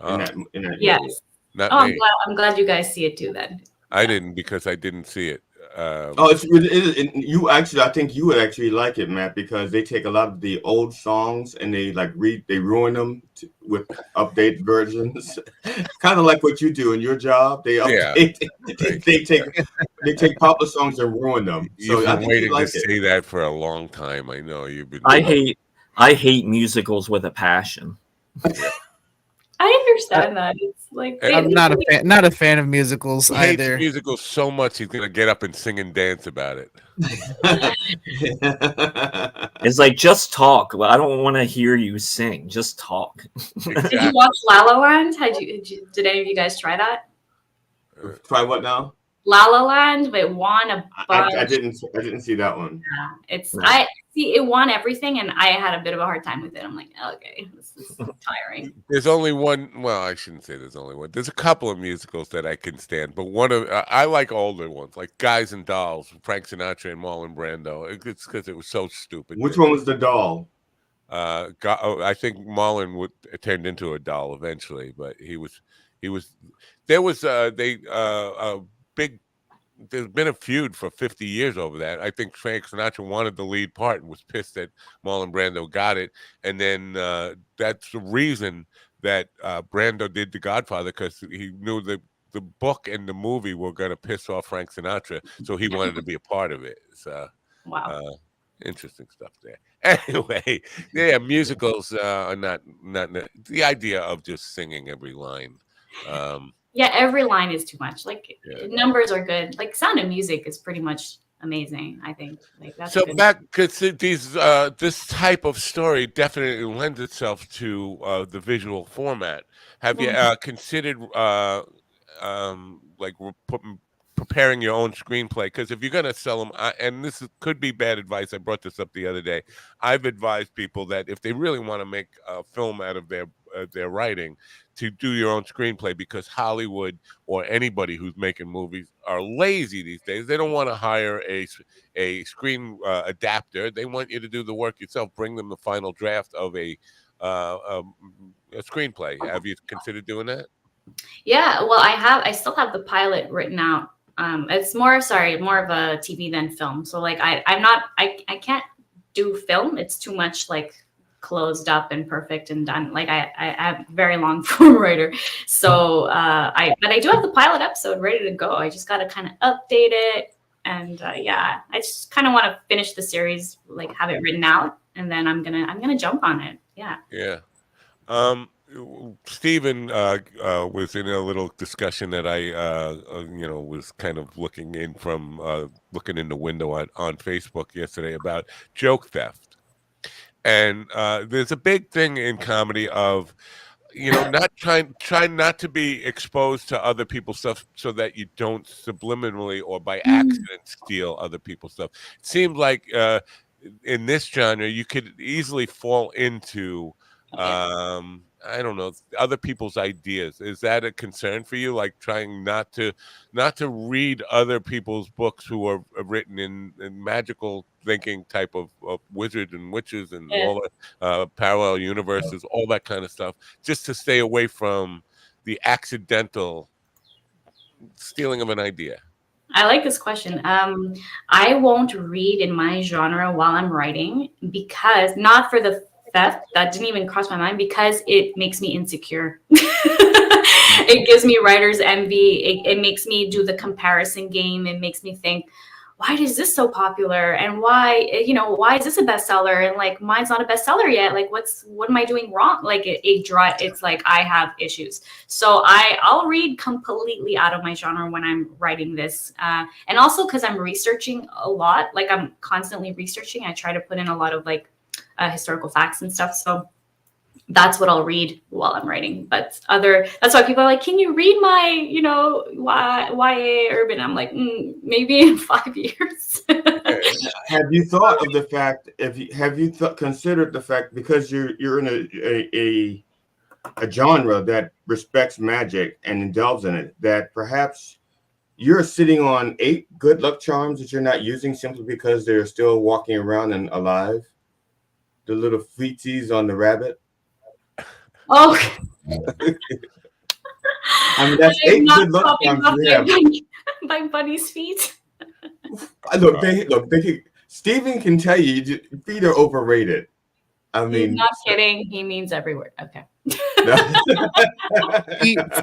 In that yes. movie. Not me. I'm glad you guys see it too then. I didn't because I didn't see it. You actually, I think you would actually like it, Matt, because they take a lot of the old songs and they ruin them with updated versions. Kind of like what you do in your job. They update. They take popular songs and ruin them. You've So I been think you waiting to like it. say that for a long time. I know you've been. I hate musicals with a passion. I understand that. It's like I'm not a fan of musicals he either. hates musicals so much he's gonna get up and sing and dance about it. It's like, just talk. I don't want to hear you sing. Just talk. Did you watch La La Land? Did any of you guys try that? Try what now? La La Land, but it won a bunch. I didn't see that one. Yeah, I see it won everything, and I had a bit of a hard time with it. I'm like, okay, this is tiring. There's only one. Well, I shouldn't say there's only one. There's a couple of musicals that I can stand, but I like older ones, like Guys and Dolls, Frank Sinatra and Marlon Brando. It's because it was so stupid. Which one was the doll? I think Marlon turned into a doll eventually, but he was. There was a big. There's been a feud for 50 years over that. I think Frank Sinatra wanted the lead part and was pissed that Marlon Brando got it. And then that's the reason that Brando did The Godfather, because he knew that the book and the movie were going to piss off Frank Sinatra. So he wanted to be a part of it. So, wow. Interesting stuff there. Anyway, yeah, musicals are not the idea of just singing every line. Yeah, every line is too much. Like numbers are good. Like Sound of Music is pretty much amazing, I think. Like that's so good. back, because this type of story definitely lends itself to the visual format. Have you considered preparing your own screenplay? Because if you're going to sell them, and this could be bad advice, I brought this up the other day. I've advised people that if they really want to make a film out of their writing, to do your own screenplay, because Hollywood or anybody who's making movies are lazy these days. They don't want to hire a screen adapter. They want you to do the work yourself. Bring them the final draft of a screenplay. Have you considered doing that? Yeah, well, I still have the pilot written out. It's more of a TV than film. So like I can't do film. It's too much like closed up and perfect and done. Like I am a very long form writer. So but I do have the pilot episode ready to go. I just got to kind of update it. And I just kind of want to finish the series, like have it written out, and then I'm gonna jump on it. Yeah. Yeah. Stephen was in a little discussion that I was kind of looking in the window on Facebook yesterday about joke theft. And there's a big thing in comedy of, not trying not to be exposed to other people's stuff so that you don't subliminally or by accident steal other people's stuff. It seems like in this genre, you could easily fall into, I don't know, other people's ideas. Is that a concern for you? Like trying not to read other people's books who are written in magical thinking type of wizards and witches and all the parallel universes, all that kind of stuff, just to stay away from the accidental stealing of an idea? I like this question. I won't read in my genre while I'm writing, because not for the theft, that didn't even cross my mind, because it makes me insecure. It gives me writer's envy. It makes me do the comparison game. It makes me think, why is this so popular, and why is this a bestseller, and like mine's not a bestseller yet? Like what am I doing wrong? Like it's like I have issues. So I'll read completely out of my genre when I'm writing this, and also because I'm researching a lot. Like I'm constantly researching. I try to put in a lot of like historical facts and stuff. So that's what I'll read while I'm writing. But that's why people are like, can you read my, YA urban? I'm like, maybe in 5 years. Have you thought of the fact, considered the fact, because you're in a genre that respects magic and indulges in it, that perhaps you're sitting on 8 good luck charms that you're not using simply because they're still walking around and alive? The little feetsies on the rabbit. Oh, I mean, that's 8 good luck charms you have. By Bunny's feet. Stephen can tell you feet are overrated. I He's mean, not kidding. He means every word. Okay.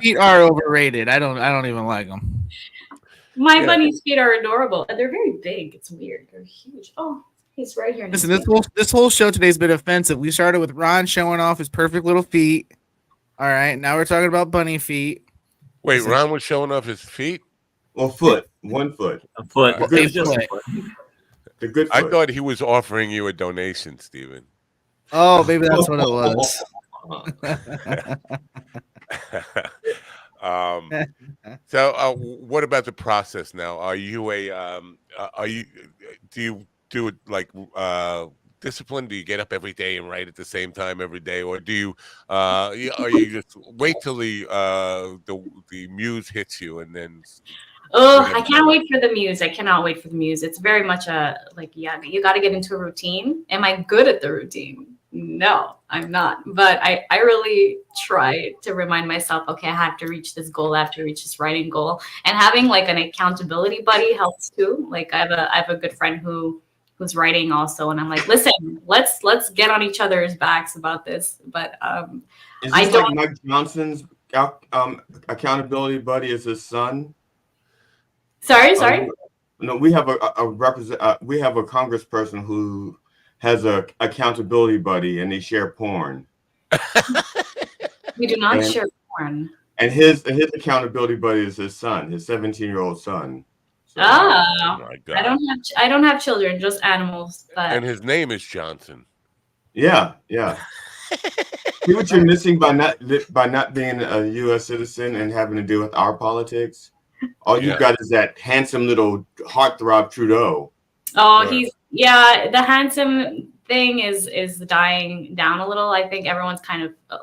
feet are overrated. I don't even like them. My bunny's feet are adorable. They're very big. It's weird. They're huge. Oh, he's right here. Listen, this whole show today's been offensive. We started with Ron showing off his perfect little feet. All right, now we're talking about bunny feet. Wait, Ron was showing off his feet? Well, one foot. A foot. The good foot. The good foot. I thought he was offering you a donation, Stephen. Oh, maybe that's what it was. So, what about the process now? Are you do you do it like discipline? Do you get up every day and write at the same time every day, or do you are you just wait till the muse hits you and then? Oh, I can't wait for the muse. I cannot wait for the muse. It's very much you got to get into a routine. Am I good at the routine? No, I'm not. But I really try to remind myself, okay, I have to reach this goal. I have to reach this writing goal. And having like an accountability buddy helps too. Like I have a good friend who's writing also, and I'm like, listen, let's get on each other's backs about this. But is this like Mike Johnson's accountability buddy is his son? Sorry. No, we have we have a congressperson who has a accountability buddy, and they share porn. We do not share porn. And his accountability buddy is his son, his 17-year-old son. So, oh my God. I don't have children, just animals. But and his name is Johnson. Yeah. See what you're missing by not being a U.S. citizen and having to deal with our politics. All you've got is that handsome little heartthrob Trudeau. Oh, the handsome thing is dying down a little. I think everyone's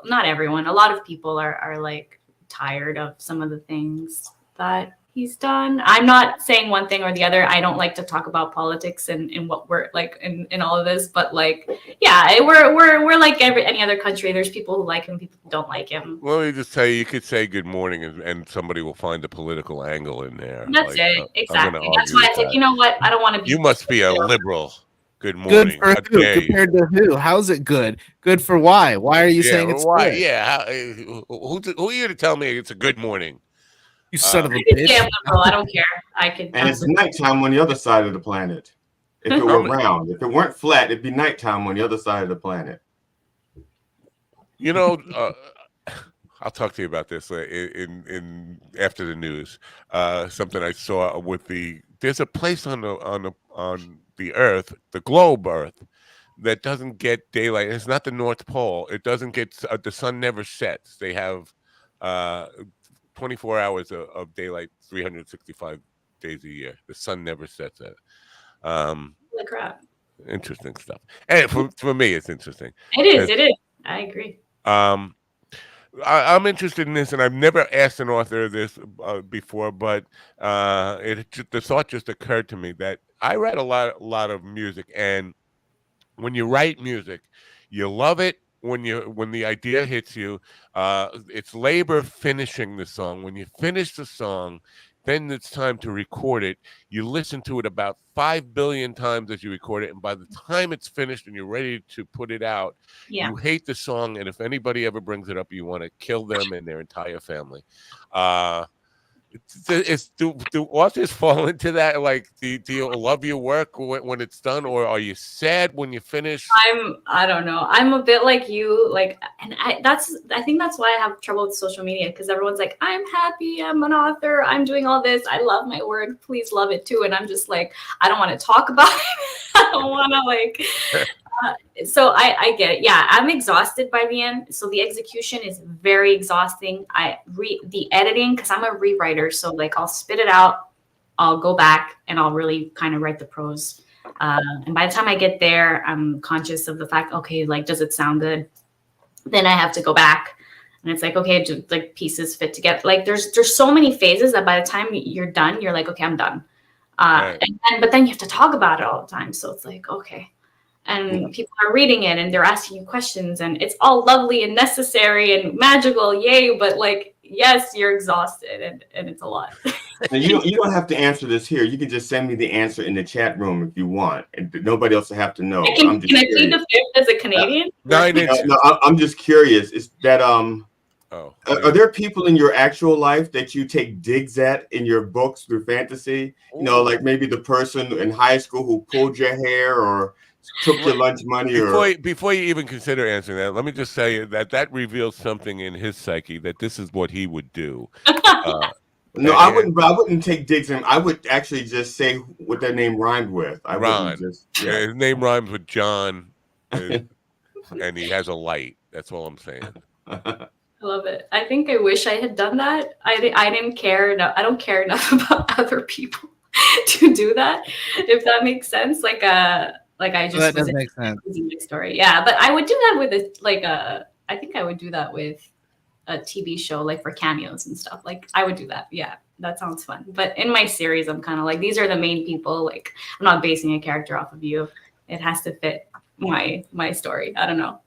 not everyone, a lot of people are like tired of some of the things that he's done. I'm not saying one thing or the other. I don't like to talk about politics and what we're like in all of this, but like, yeah, we're like any other country. There's people who like him, people who don't like him. Well, let me just tell you could say good morning and somebody will find a political angle in there. That's it. Exactly. That's why it's like, you know what? I don't want to be. You must be a liberal. Good morning. Good for who? Compared to who? How's it good? Good for why? Why are you saying it's why? good? Yeah. Who are you to tell me it's a good morning? You son of a bitch. I don't care. And it's nighttime on the other side of the planet. If it were round, if it weren't flat, it'd be nighttime on the other side of the planet. You know, I'll talk to you about this in after the news. Something I saw there's a place on the Earth, the globe Earth, that doesn't get daylight. It's not the North Pole. It doesn't get the sun never sets. They have 24 hours of daylight, 365 days a year. The sun never sets at it. Holy crap. Interesting stuff. And for me, it's interesting. It is. I agree. I'm interested in this, and I've never asked an author this before, but the thought just occurred to me that I read a lot of music, and when you write music, you love it. When the idea hits you, it's labor finishing the song. When you finish the song, then it's time to record it. You listen to it about 5 billion times as you record it, and by the time it's finished and you're ready to put it out, you hate the song, and if anybody ever brings it up, you want to kill them and their entire family. Do authors fall into that? Like, do you love your work when it's done, or are you sad when you finish? I don't know. I'm a bit like you, like, and I think that's why I have trouble with social media, because everyone's like, I'm happy, I'm an author, I'm doing all this, I love my work, please love it too. And I'm just like, I don't want to talk about it. I don't want to like. So I get it. Yeah, I'm exhausted by the end. So the execution is very exhausting. The editing, because I'm a rewriter. So like I'll spit it out, I'll go back, and I'll really kind of write the prose. And by the time I get there, I'm conscious of the fact, okay, like, does it sound good? Then I have to go back, and it's like, okay, do like pieces fit together? Like there's so many phases that by the time you're done, you're like, okay, I'm done. Right. But then you have to talk about it all the time. So it's like, okay. And people are reading it and they're asking you questions, and it's all lovely and necessary and magical, yay! But like, yes, you're exhausted, and it's a lot. Now, you don't have to answer this here. You can just send me the answer in the chat room if you want, and nobody else will have to know. Can I plead the fifth as a Canadian? 9 inches. No, I'm just curious. Is that are there people in your actual life that you take digs at in your books through fantasy? You know, like maybe the person in high school who pulled your hair or took your lunch money. Before you even consider answering that, let me just say that reveals something in his psyche that this is what he would do. No, I wouldn't take digs at him. I would actually just say what their name rhymed with. I wouldn't just. Yeah. His name rhymes with John, and he has a light. That's all I'm saying. I love it. I think I wish I had done that. I didn't care. No, I don't care enough about other people to do that. If that makes sense, like I just that does make sense. Story, yeah. But I would do that with I think I would do that with a TV show, like for cameos and stuff. Like I would do that. Yeah, that sounds fun. But in my series, I'm kind of like, these are the main people. Like I'm not basing a character off of you. It has to fit my story. I don't know.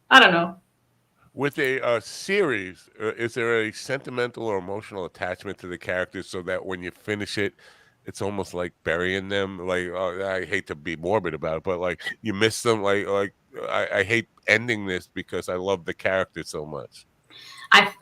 With a series, is there a sentimental or emotional attachment to the characters so that when you finish it, it's almost like burying them? Like, I hate to be morbid about it, but like you miss them. Like I hate ending this because I love the character so much. I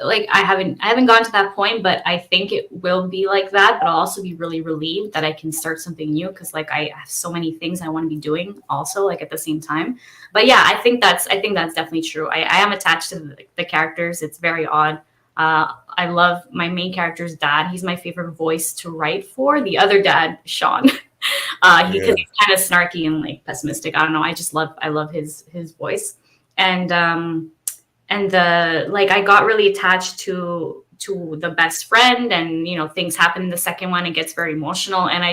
haven't gone to that point, but I think it will be like that. But I'll also be really relieved that I can start something new because like I have so many things I want to be doing also like at the same time. But yeah, I think that's definitely true. I am attached to the characters. It's very odd. I love my main character's dad. He's my favorite voice to write for. The other dad, Sean, because he's kind of snarky and like pessimistic. I don't know. I love his voice. And I got really attached to the best friend, and things happen in the second one. It gets very emotional, and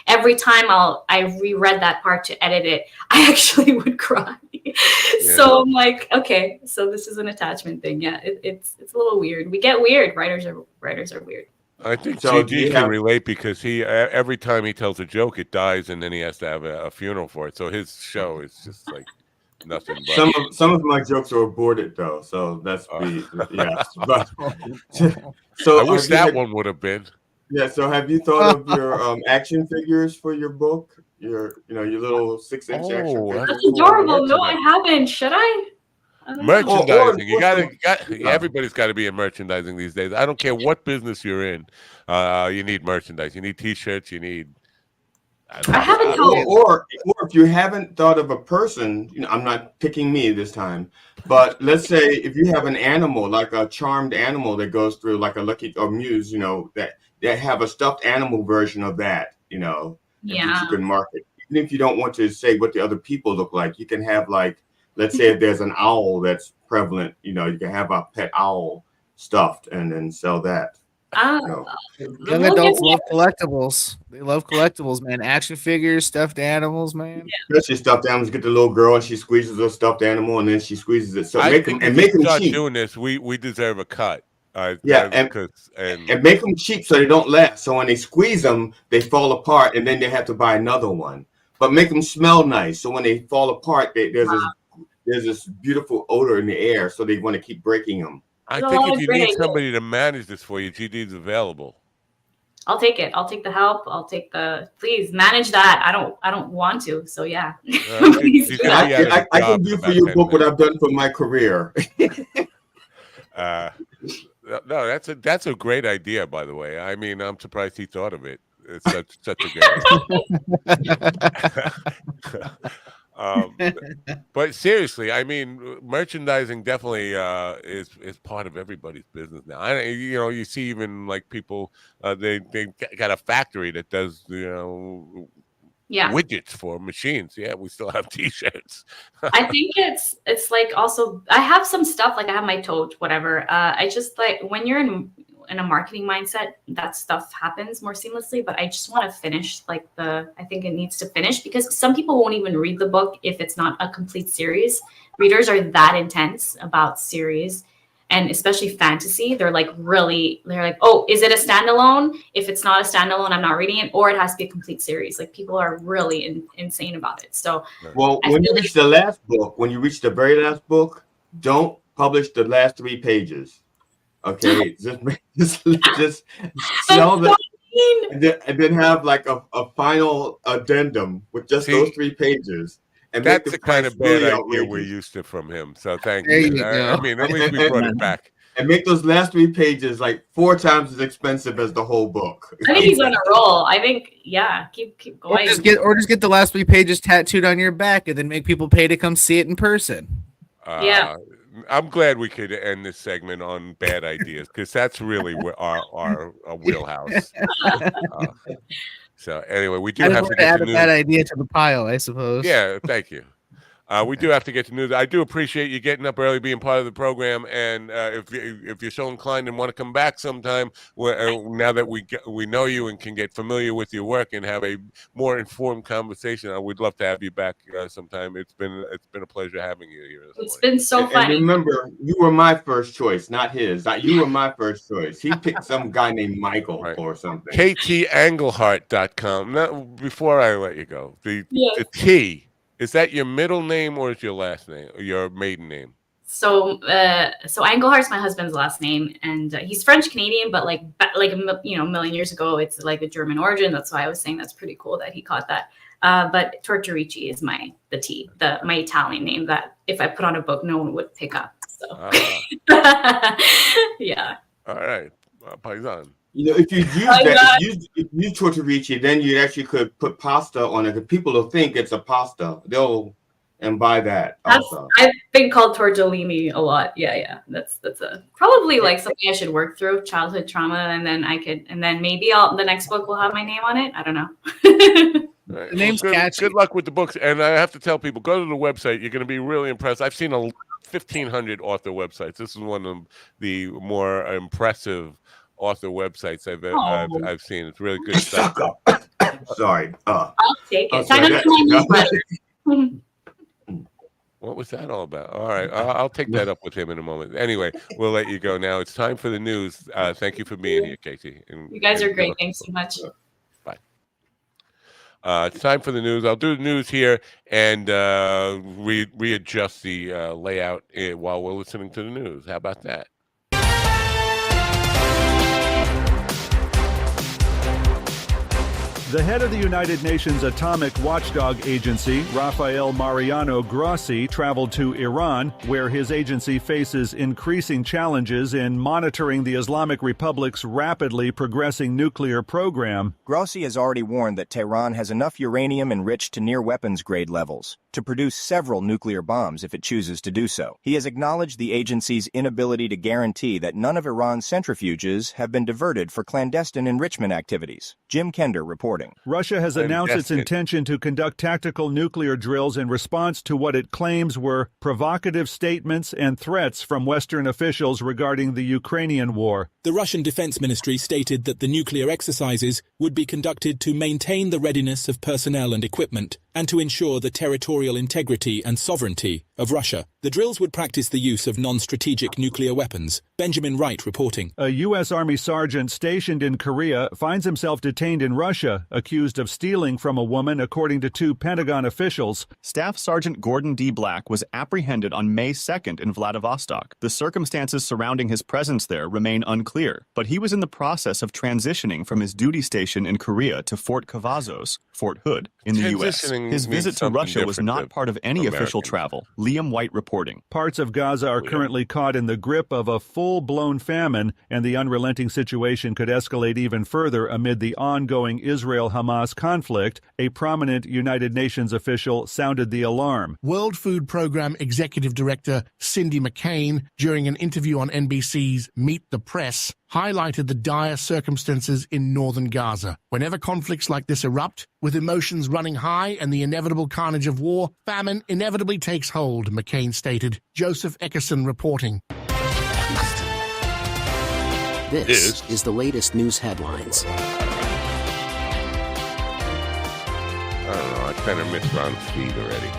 every time I reread that part to edit it, I actually would cry. Yeah. So I'm like, okay, so this is an attachment thing. Yeah, it's a little weird. We get weird. Writers are weird. I think GG can relate because he every time he tells a joke, it dies, and then he has to have a funeral for it. So his show is just like. Nothing but some of my jokes are aborted though, so that's But so I wish that one would have been. Yeah. So have you thought of your action figures for your book? Your little 6-inch action figures? That's adorable. No, I haven't. Should I? Merchandising. Everybody's got to be in merchandising these days. I don't care what business you're in. You need merchandise. You need T-shirts. You need. I haven't or if you haven't thought of a person, I'm not picking me this time, but let's say if you have an animal, like a charmed animal that goes through like a lucky or muse, that have a stuffed animal version of that, that you can market. Even if you don't want to say what the other people look like, you can have like, let's say if there's an owl that's prevalent, you can have a pet owl stuffed and then sell that. Young adults love collectibles. They love collectibles, man. Action figures, stuffed animals, man. Especially stuffed animals. Get the little girl and she squeezes a stuffed animal and then she squeezes it. So make them cheap. Doing this, we deserve a cut. And make them cheap so they don't last. So when they squeeze them, they fall apart and then they have to buy another one. But make them smell nice. So when they fall apart, there's this beautiful odor in the air. So they want to keep breaking them. I think if you need somebody to manage this for you, GD's available. I'll take it. I'll take the help. I'll take please manage that. I don't want to. So yeah. I can do for your book what I've done for my career. No, that's a great idea, by the way. I mean, I'm surprised he thought of it. It's such a great idea. But seriously, I mean, merchandising definitely is part of everybody's business now. You see even like people they got a factory that does widgets for machines. Yeah, we still have T-shirts. I think it's like also I have some stuff like I have my tote, whatever. I just like when you're in a marketing mindset, that stuff happens more seamlessly, but I just want to finish I think it needs to finish because some people won't even read the book if it's not a complete series. Readers are that intense about series and especially fantasy. They're like, oh, is it a standalone? If it's not a standalone, I'm not reading it, or it has to be a complete series. Like people are really insane about it. So, well, when you reach the last book, when you reach the very last book, don't publish the last 3 pages. Okay, just sell the. and then have like a final addendum with just those 3 pages. And that's the kind of bad really idea we're used to from him. So thank There you. you go. I mean, at least we brought it back. And make those last 3 pages like 4 times as expensive as the whole book. I think he's on a roll. I think, keep going. Or just get the last 3 pages tattooed on your back, and then make people pay to come see it in person. I'm glad we could end this segment on bad ideas, because that's really our wheelhouse. So anyway, we do have to add a bad idea to the pile, I suppose. Yeah, thank you. We do have to get to news. I do appreciate you getting up early, being part of the program, and if you're so inclined and want to come back sometime, now that we know you and can get familiar with your work and have a more informed conversation, I would love to have you back sometime. It's been a pleasure having you here. It's been so fun. And remember, you were my first choice, not his. You were my first choice. He picked some guy named Michael or something. KTEngelhart.com. Now, before I let you go, the T. Is that your middle name or is your last name or your maiden name? So Engelhart's my husband's last name, and he's French Canadian, but like a million years ago, it's like a German origin. That's why I was saying that's pretty cool that he caught that. But Tortorici is my Italian name that if I put on a book, no one would pick up. So yeah. All right, Paisan. If you use that, if you use Tortorici, then you actually could put pasta on it. Because people will think it's a pasta. They'll buy that. Also, I've been called Tortellini a lot. Yeah. That's probably like something I should work through, childhood trauma, and then maybe the next book will have my name on it. I don't know. Right. The name's catchy. Good luck with the books, and I have to tell people, go to the website. You're going to be really impressed. I've seen 1,500 author websites. This is one of the more impressive author websites I've seen. It's really good stuff. Sorry. I'll take it. Sign up for my newsletter. What was that all about? All right, I'll take that up with him in a moment. Anyway, we'll let you go now. It's time for the news. Thank you for being here, Katie. You guys are great. Thanks so much. Bye. It's time for the news. I'll do the news here and readjust the layout while we're listening to the news. How about that? The head of the United Nations Atomic Watchdog Agency, Rafael Mariano Grossi, traveled to Iran, where his agency faces increasing challenges in monitoring the Islamic Republic's rapidly progressing nuclear program. Grossi has already warned that Tehran has enough uranium enriched to near weapons grade levels to produce several nuclear bombs if it chooses to do so. He has acknowledged the agency's inability to guarantee that none of Iran's centrifuges have been diverted for clandestine enrichment activities. Jim Kender reporting. Russia has announced its intention to conduct tactical nuclear drills in response to what it claims were provocative statements and threats from Western officials regarding the Ukrainian war. The Russian Defense Ministry stated that the nuclear exercises would be conducted to maintain the readiness of personnel and equipment and to ensure the territorial integrity and sovereignty of Russia. The drills would practice the use of non-strategic nuclear weapons. Benjamin Wright reporting. A U.S. Army sergeant stationed in Korea finds himself detained in Russia, accused of stealing from a woman, according to 2 Pentagon officials. Staff Sergeant Gordon D. Black was apprehended on May 2nd in Vladivostok. The circumstances surrounding his presence there remain unclear, but he was in the process of transitioning from his duty station in Korea to Fort Cavazos, Fort Hood, in the U.S. His visit to Russia was not part of any official travel. Liam White reporting. Parts of Gaza are currently caught in the grip of a full-blown famine, and the unrelenting situation could escalate even further amid the ongoing Israel-Hamas conflict. A prominent United Nations official sounded the alarm. World Food Programme Executive Director Cindy McCain, during an interview on NBC's Meet the Press, highlighted the dire circumstances in northern Gaza. Whenever conflicts like this erupt, with emotions running high and the inevitable carnage of war, famine inevitably takes hold, McCain stated. Joseph Eckerson reporting. This is the latest news headlines. I don't know. I kind of missed Ron's feed already.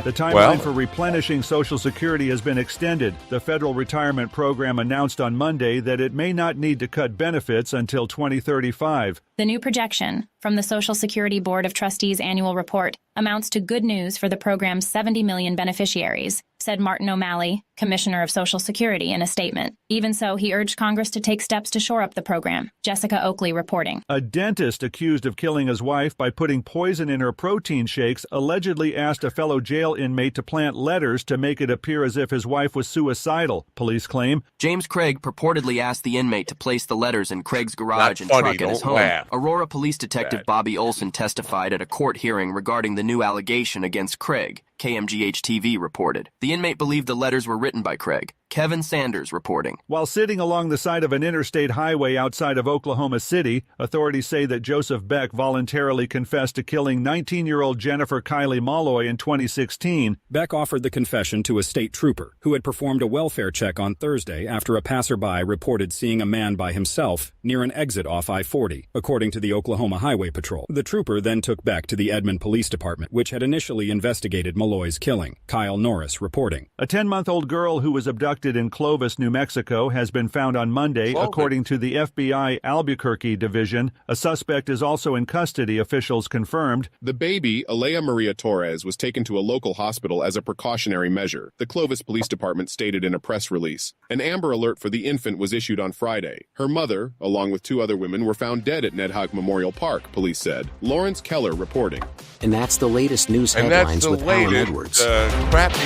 The timeline for replenishing Social Security has been extended. The federal retirement program announced on Monday that it may not need to cut benefits until 2035. The new projection from the Social Security Board of Trustees annual report amounts to good news for the program's 70 million beneficiaries, said Martin O'Malley, Commissioner of Social Security, in a statement. Even so, he urged Congress to take steps to shore up the program. Jessica Oakley reporting. A dentist accused of killing his wife by putting poison in her protein shakes allegedly asked a fellow jail inmate to plant letters to make it appear as if his wife was suicidal, police claim. James Craig purportedly asked the inmate to place the letters in Craig's garage and truck at his home. Aurora Police Detective Bobby Olson testified at a court hearing regarding the new allegation against Craig, KMGH-TV reported. The inmate believed the letters were written by Craig. Kevin Sanders reporting. While sitting along the side of an interstate highway outside of Oklahoma City, authorities say that Joseph Beck voluntarily confessed to killing 19-year-old Jennifer Kylie Molloy in 2016. Beck offered the confession to a state trooper who had performed a welfare check on Thursday after a passerby reported seeing a man by himself near an exit off I-40, according to the Oklahoma Highway Patrol. The trooper then took Beck to the Edmond Police Department, which had initially investigated Molloy's killing. Kyle Norris reporting. A 10-month-old girl who was abducted in Clovis, New Mexico, has been found on Monday, according to the FBI Albuquerque division. A suspect is also in custody, officials confirmed. The baby, Alea Maria Torres, was taken to a local hospital as a precautionary measure, the Clovis Police Department stated in a press release. An Amber Alert for the infant was issued on Friday. Her mother, along with 2 other women, were found dead at Ned Hawk Memorial Park, police said. Lawrence Keller reporting. And that's the latest news headlines with Alan Edwards. Crappy,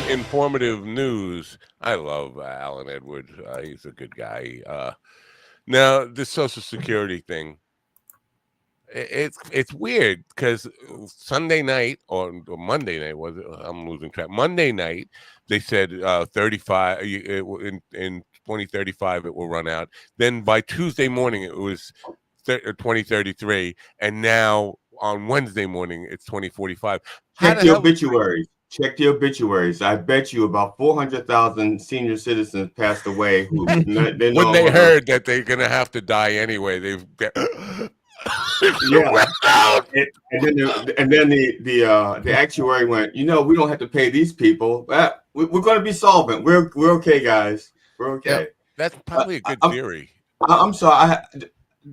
uninformative news. I love Alan Edwards. He's a good guy. Now, this Social Security thing, it's weird because Sunday night or Monday night, was it? I'm losing track. Monday night, they said 35 in 2035 it will run out. Then by Tuesday morning it was 2033, and now on Wednesday morning it's 2045. Check the obituaries. Check the obituaries. I bet you about 400,000 senior citizens passed away. When they heard that they're going to have to die anyway, they've got... yeah. And then the actuary went, we don't have to pay these people. We're going to be solvent. We're okay, guys. We're okay. Yep. That's probably a good theory. I'm sorry.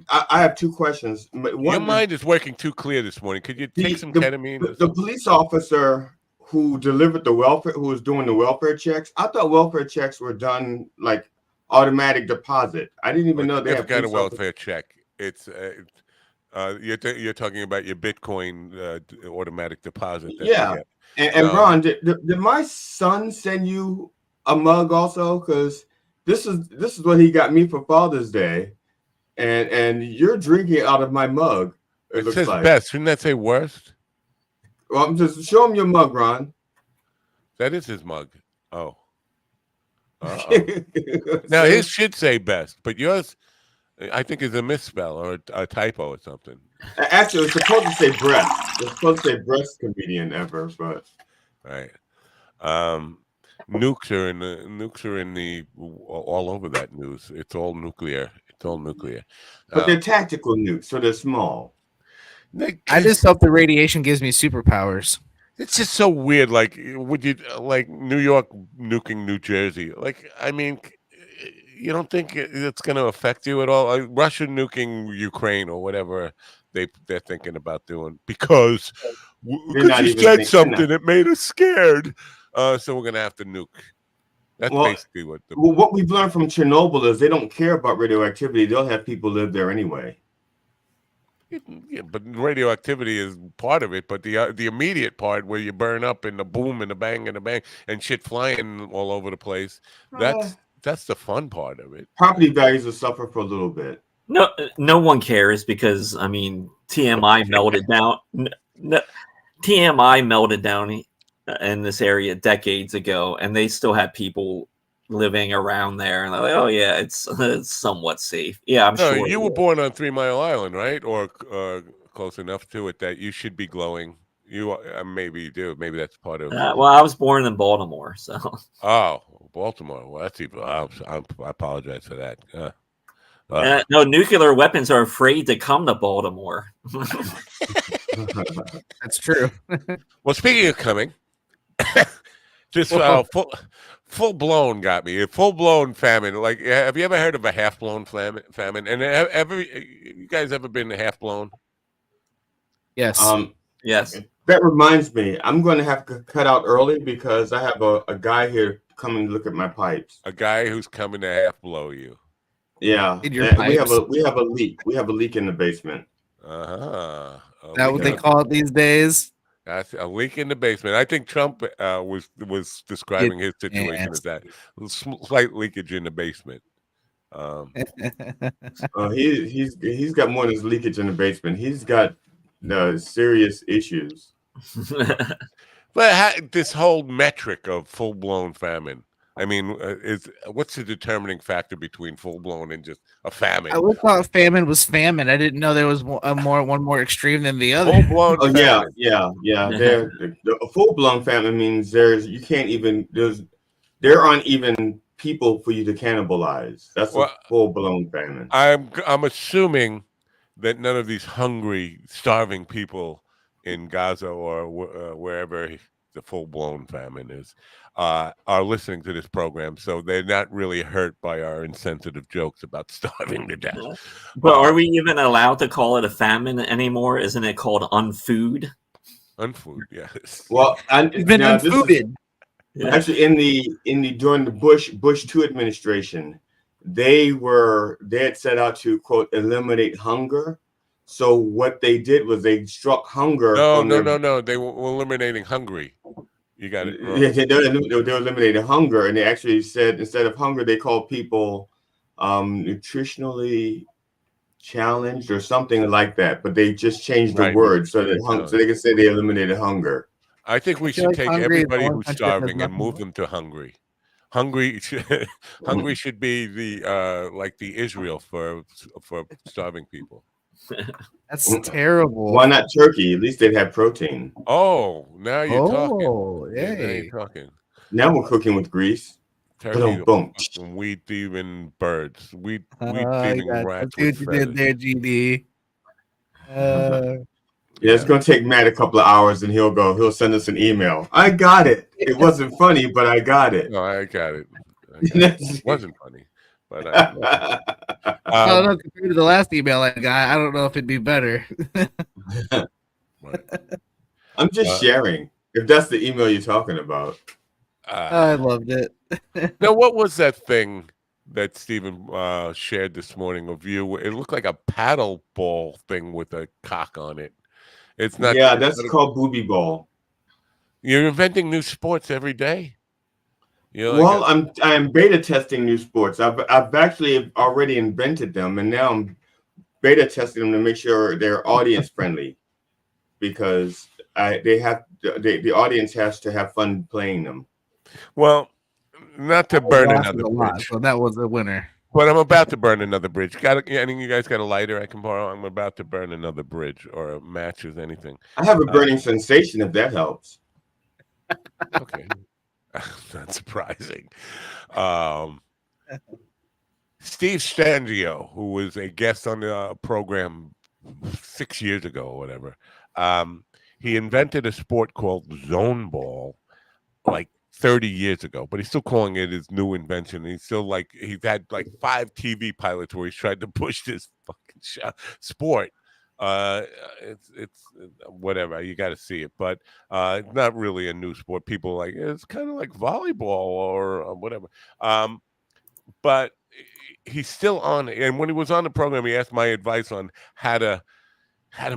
I have 2 questions. Your mind is working too clear this morning. Could you take some ketamine? The police officer who delivered the welfare, who was doing the welfare checks, I thought welfare checks were done like automatic deposit. I didn't even know they have got a welfare check. It's you're talking about your Bitcoin automatic deposit. Yeah, and Ron, did my son send you a mug also? Because this is what he got me for Father's Day, and you're drinking out of my mug. It says like. Best. Shouldn't that say worst? Well, I'm just show him your mug, Ron. That is his mug. Oh. Now his should say best, but yours, I think, is a misspell or a typo or something. Actually, it's supposed to say breast. It's supposed to say breast comedian ever, but right. Nukes are in the all over that news. It's all nuclear. But they're tactical nukes, so they're small. I just hope the radiation gives me superpowers. It's just so weird. Like, would you like New York nuking New Jersey? Like, I mean, you don't think it's going to affect you at all? Like, Russia nuking Ukraine or whatever they're thinking about doing because you said something that made us scared. So we're going to have to nuke. That's basically what we've learned from Chernobyl is they don't care about radioactivity. They'll have people live there anyway. Yeah, but radioactivity is part of it. But the immediate part where you burn up and the boom and the bang and shit flying all over the place, that's the fun part of it. Property values will suffer for a little bit. No one cares because TMI melted down. TMI melted down in this area decades ago, and they still have people living around there, and they're like, "Oh yeah, it's somewhat safe." Yeah, I'm sure. You were born on 3 Mile Island, right, or close enough to it that you should be glowing. You maybe you do. Maybe that's part of. Well, I was born in Baltimore, so. Oh, Baltimore. Well, that's even. I apologize for that. No, nuclear weapons are afraid to come to Baltimore. That's true. Well, speaking of coming. This full blown got me. A full blown famine. Like, have you ever heard of a half blown famine? And you guys ever been half blown? Yes. Yes. That reminds me, I'm going to have to cut out early because I have a guy here coming to look at my pipes. A guy who's coming to half blow you. Yeah, In your we have pipes? a leak. We have a leak in the basement. Uh-huh. Is that what they call it these days? That's a leak in the basement. I think Trump was describing his situation as that slight leakage in the basement. He's got more than leakage in the basement. He's got serious issues. But this whole metric of full blown famine. I mean, what's the determining factor between full blown and just a famine? I always thought famine was famine. I didn't know there was one more extreme than the other. Full blown. Oh famine. yeah. A full blown famine means there aren't even people for you to cannibalize. That's a full blown famine. I'm assuming that none of these hungry, starving people in Gaza or wherever the full-blown famine is are listening to this program, so they're not really hurt by our insensitive jokes about starving to death. But are we even allowed to call it a famine anymore? Isn't it called unfood? Unfood, yes. Well, been unfooded. Actually, during the Bush 2 administration, they had set out to, quote, eliminate hunger. So what they did was they struck hunger. No. They were eliminating hungry. You got it wrong. Yeah, they eliminated hunger, and they actually said instead of hunger, they called people nutritionally challenged or something like that. But they just changed the word so that so they can say they eliminated hunger. I think we should take everybody who's starving and move them to hungry. Hungry should be the like the Israel for starving people. That's terrible. Why not turkey? At least they'd have protein. Oh, now you're talking. Yeah, now you're talking. Now we're cooking with grease. Turkey, wheat thieving birds. Wheat thieving rats. That's what you did there, GD. Yeah, it's gonna take Matt a couple of hours, and he'll send us an email. I got it. It wasn't funny, but I got it. No, I got it. It wasn't funny, but I don't know. Compared to the last email I got, I don't know if it'd be better. I'm just sharing. If that's the email you're talking about, I loved it. Now, what was that thing that Stephen shared this morning of you? It looked like a paddle ball thing with a cock on it. It's not. Yeah, that's called booby ball. You're inventing new sports every day. Well, I'm beta testing new sports. I've actually already invented them, and now I'm beta testing them to make sure they're audience friendly, because the audience has to have fun playing them. Well, not to burn another bridge. So that was a winner. But I'm about to burn another bridge. Any of you guys got a lighter I can borrow? I'm about to burn another bridge or matches, anything. I have a burning sensation, if that helps. Okay. Not surprising. Steve Stangio, who was a guest on the program 6 years ago or whatever, he invented a sport called zone ball like 30 years ago, but he's still calling it his new invention. He's had 5 TV pilots where he's tried to push this fucking sport. It's whatever, you got to see it, but it's not really a new sport. People it's kind of like volleyball or whatever. But he's still on it. And when he was on the program, he asked my advice on how to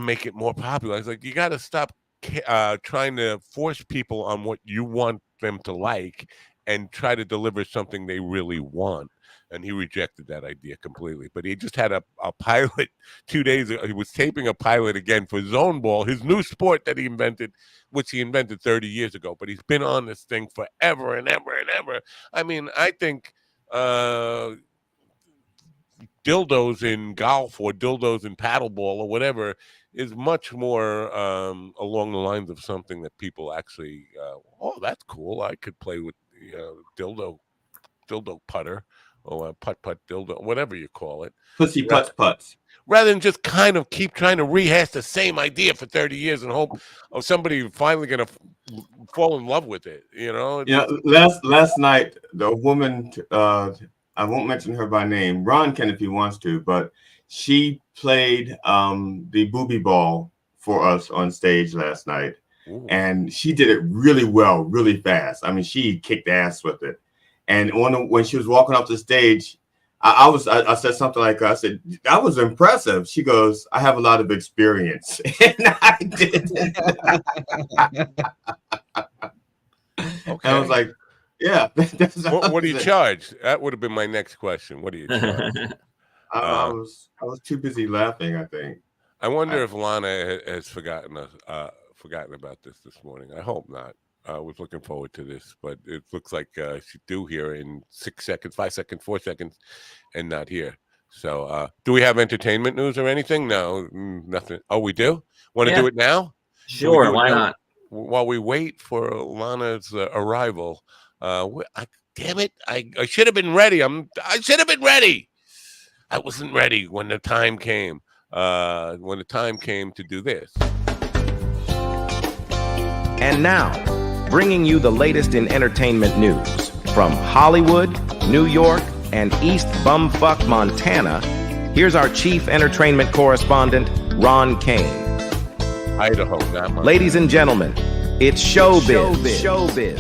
make it more popular. I was like, you got to stop trying to force people on what you want them to like and try to deliver something they really want. And he rejected that idea completely. But he just had a pilot 2 days ago. He was taping a pilot again for zone ball, his new sport that he invented, which he invented 30 years ago. But he's been on this thing forever and ever and ever. I mean, I think dildos in golf or dildos in paddleball or whatever is much more along the lines of something that people actually, that's cool. I could play with dildo putter or putt dildo, whatever you call it. Pussy putts. rather than just kind of keep trying to rehash the same idea for 30 years and hope of somebody finally going to fall in love with it. Last night, the woman, I won't mention her by name, Ron can if he wants to, but she played the booby ball for us on stage last night. Ooh. And she did it really well, really fast. I mean, she kicked ass with it. And when she was walking off the stage, I said something like, I said, that was impressive. She goes, I have a lot of experience. And I did. Okay. I was like, yeah. What do you charge? That would have been my next question. What do you charge? I was too busy laughing, I think. I wonder if Lana has forgotten about this morning. I hope not. I was looking forward to this, but it looks like she's due here in 6 seconds, 5 seconds, 4 seconds, and not here. So do we have entertainment news or anything? No, nothing. Oh, we do? Want to do it now? Sure, why not? While we wait for Lana's arrival, damn it, I should have been ready. I should have been ready. I wasn't ready when the time came. When the time came to do this. And now, bringing you the latest in entertainment news from Hollywood, New York, and East Bumfuck, Montana. Here's our chief entertainment correspondent, Ron Kane. Idaho, not Montana. Ladies and gentlemen, it's showbiz. Showbiz.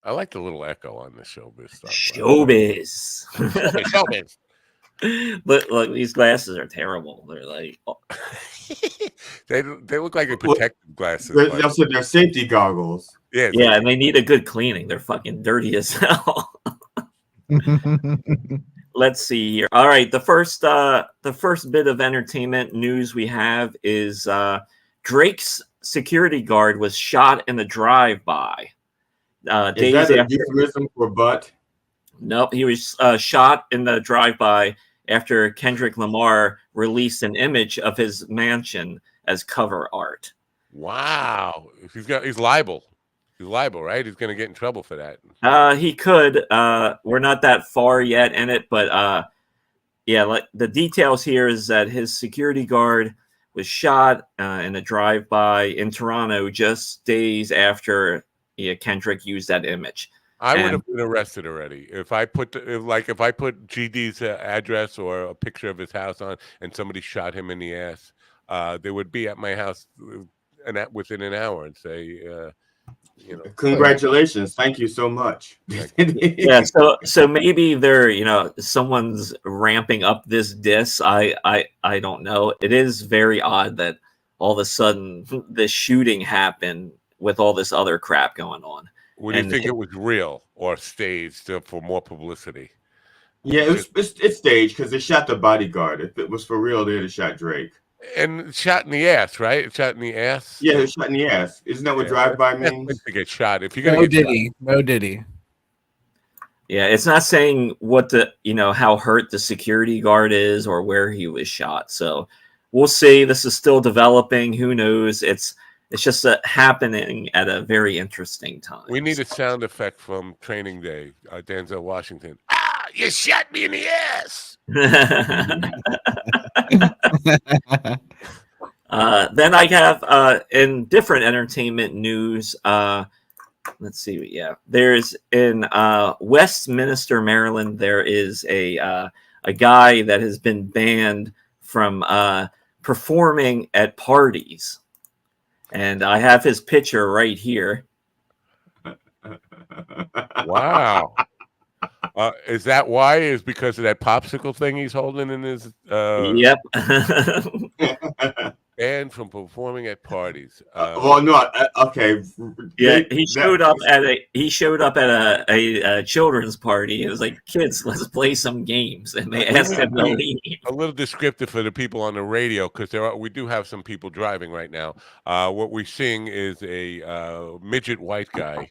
I like the little echo on the showbiz stuff. Showbiz. Showbiz. Look, these glasses are terrible. They're like, they look like a protective glasses. They're safety goggles. Yeah, and they need a good cleaning. They're fucking dirty as hell. Let's see here. All right, the first bit of entertainment news we have is Drake's security guard was shot in a drive-by. Is that a euphemism for butt? Nope, he was shot in the drive-by after Kendrick Lamar released an image of his mansion as cover art. Wow, he's liable. He's liable, right? He's going to get in trouble for that. He could. We're not that far yet in it, but yeah, like the details here is that his security guard was shot in a drive-by in Toronto just days after Kendrick used that image. I would have been arrested already if I put GD's address or a picture of his house on, and somebody shot him in the ass. They would be at my house within an hour and say, congratulations, thank you so much. Yeah, so maybe they're someone's ramping up this diss. I don't know. It is very odd that all of a sudden this shooting happened with all this other crap going on. Would you think it was real or staged for more publicity? Yeah, it's staged because they shot the bodyguard. If it was for real, they'd have shot Drake. And shot in the ass, right? Shot in the ass. Yeah, shot in the ass. Isn't that what drive-by means? To get shot. If you're gonna No diddy. Yeah, it's not saying what how hurt the security guard is or where he was shot. So we'll see. This is still developing. Who knows? It's just happening at a very interesting time. We need a sound effect from Training Day, Denzel Washington. Ah, you shot me in the ass. Then I have in different entertainment news. Let's see. Yeah, there's in Westminster, Maryland. There is a guy that has been banned from performing at parties. And I have his picture right here. Wow. Is that why? Is because of that popsicle thing he's holding in his... Yep. Banned from performing at parties. Well, no, okay. Yeah, he showed up at a children's party. It was like, kids, let's play some games, and they asked him to leave. A little descriptive for the people on the radio, because we do have some people driving right now. What we're seeing is a midget white guy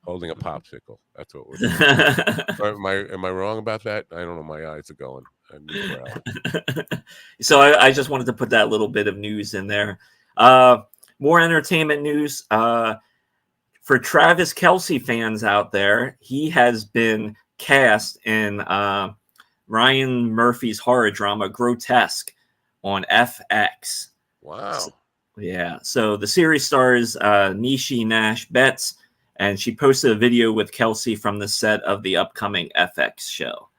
holding a popsicle. That's what we're doing. Am I wrong about that? I don't know. My eyes are going. So I just wanted to put that little bit of news in there. More entertainment news for Travis Kelce fans out there. He has been cast in Ryan Murphy's horror drama Grotesque on FX. Wow. Yeah. So the series stars Nishi Nash Betts, and she posted a video with Kelsey from the set of the upcoming FX show.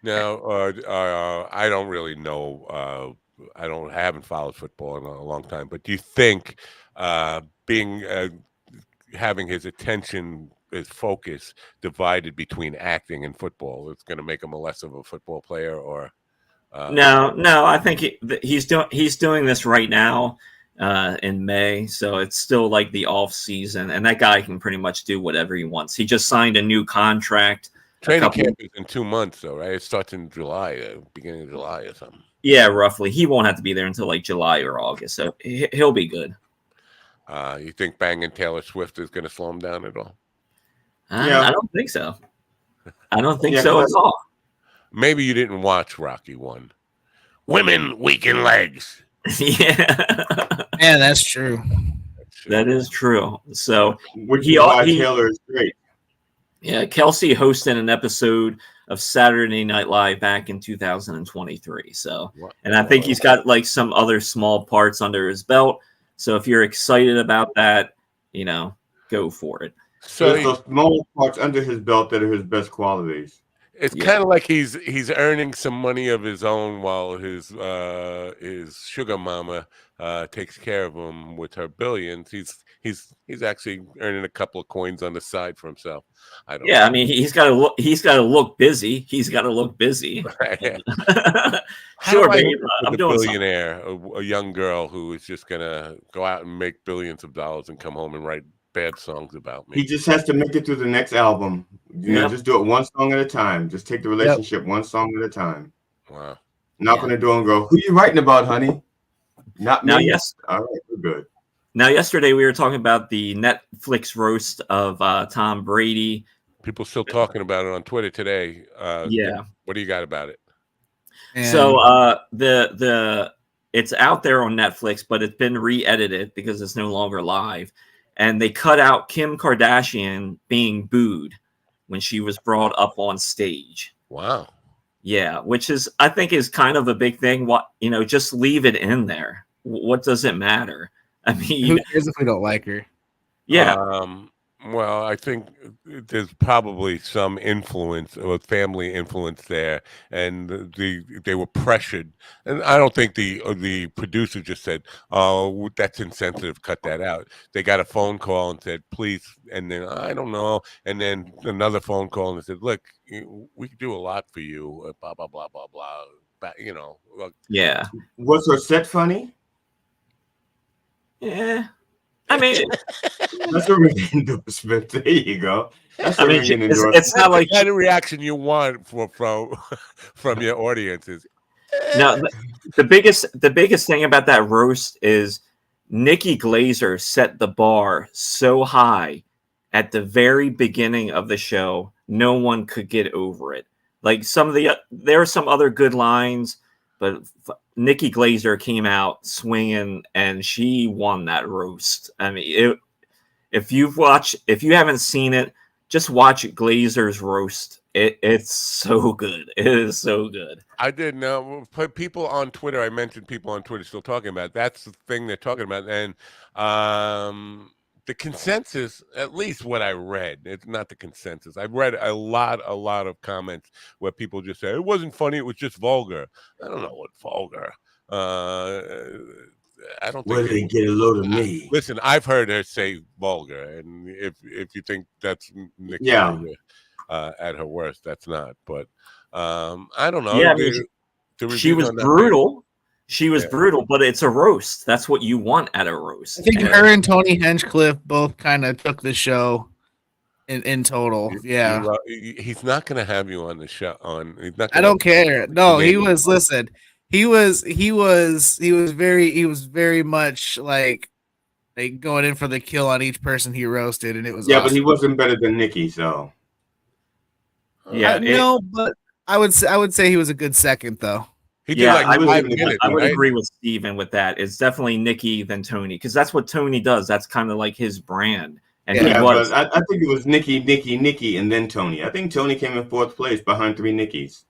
Now, I don't really know. I haven't followed football in a long time. But do you think having his attention, his focus divided between acting and football, it's going to make him less of a football player? Or No, I think he's doing this right now in May, so it's still like the off season, and that guy can pretty much do whatever he wants. He just signed a new contract. Training camp is in 2 months, though, right? It starts in July, beginning of July or something. Yeah, roughly. He won't have to be there until like July or August, so he'll be good. You think banging Taylor Swift is going to slow him down at all? I don't think so. I don't think so at all. Maybe you didn't watch Rocky 1. Women weaken legs. Yeah. Yeah, that's true. That is true. So Taylor is great. Yeah, Kelsey hosted an episode of Saturday Night Live back in 2023. So, and I think he's got like some other small parts under his belt. So if you're excited about that, go for it. So there's those small parts under his belt that are his best qualities. It's kind of like he's earning some money of his own while his sugar mama takes care of him with her billions. He's actually earning a couple of coins on the side for himself. I mean, he's got to look. He's got to look busy. He's got to look busy. Sure, babe. I'm doing billionaire, a young girl who is just gonna go out and make billions of dollars and come home and write bad songs about me. He just has to make it through the next album. Just do it one song at a time. Just take the relationship one song at a time. Wow. Knock on the door and go, "Who you writing about, honey?" Not me. Now, yes. All right, we're good. Now, yesterday we were talking about the Netflix roast of Tom Brady. People still talking about it on Twitter today. What do you got about it? So it's out there on Netflix, but it's been re-edited because it's no longer live. And they cut out Kim Kardashian being booed when she was brought up on stage. Wow. Yeah, which I think is kind of a big thing. Just leave it in there. What does it matter? I mean, who cares if we don't like her? Yeah. Well, I think there's probably some influence or family influence there, and they were pressured. And I don't think the producer just said, "Oh, that's insensitive. Cut that out." They got a phone call and said, "Please," and then I don't know, and then another phone call and they said, "Look, we can do a lot for you." Blah blah blah blah blah. But, Yeah. Was her set funny? Yeah. I mean, that's a ringing endorsement. There you go. That's a ringing endorsement. It's not like the kind of reaction you want from your audiences. No, the biggest thing about that roast is Nikki Glazer set the bar so high at the very beginning of the show, no one could get over it. Like there are some other good lines, but Nikki Glazer came out swinging, and she won that roast. I mean, if you haven't seen it, just watch Glazer's roast. It's so good. It is so good. I didn't know. People on Twitter, I mentioned people on Twitter still talking about it. That's the thing they're talking about. And the consensus, at least what I read, it's not the consensus. I've read a lot of comments where people just say, it wasn't funny, it was just vulgar. I don't know what vulgar. I don't think. Where they get a load of me. Listen, I've heard her say vulgar, and if you think that's Nikki at her worst, that's not. But I don't know. Yeah, she was brutal. She was brutal, but it's a roast. That's what you want at a roast. I think her and Tony Hinchcliffe both kind of took the show in total. Yeah, he's not going to have you on the show. I don't care. No, he was. Listen, he was very much like going in for the kill on each person he roasted, and it was awesome. But he wasn't better than Nikki, so yeah. But I would say he was a good second though. I would agree with Steven with that. It's definitely Nikki than Tony, because that's what Tony does. That's kind of like his brand. And he was. But I think it was Nikki, and then Tony. I think Tony came in 4th place behind 3 Nickies.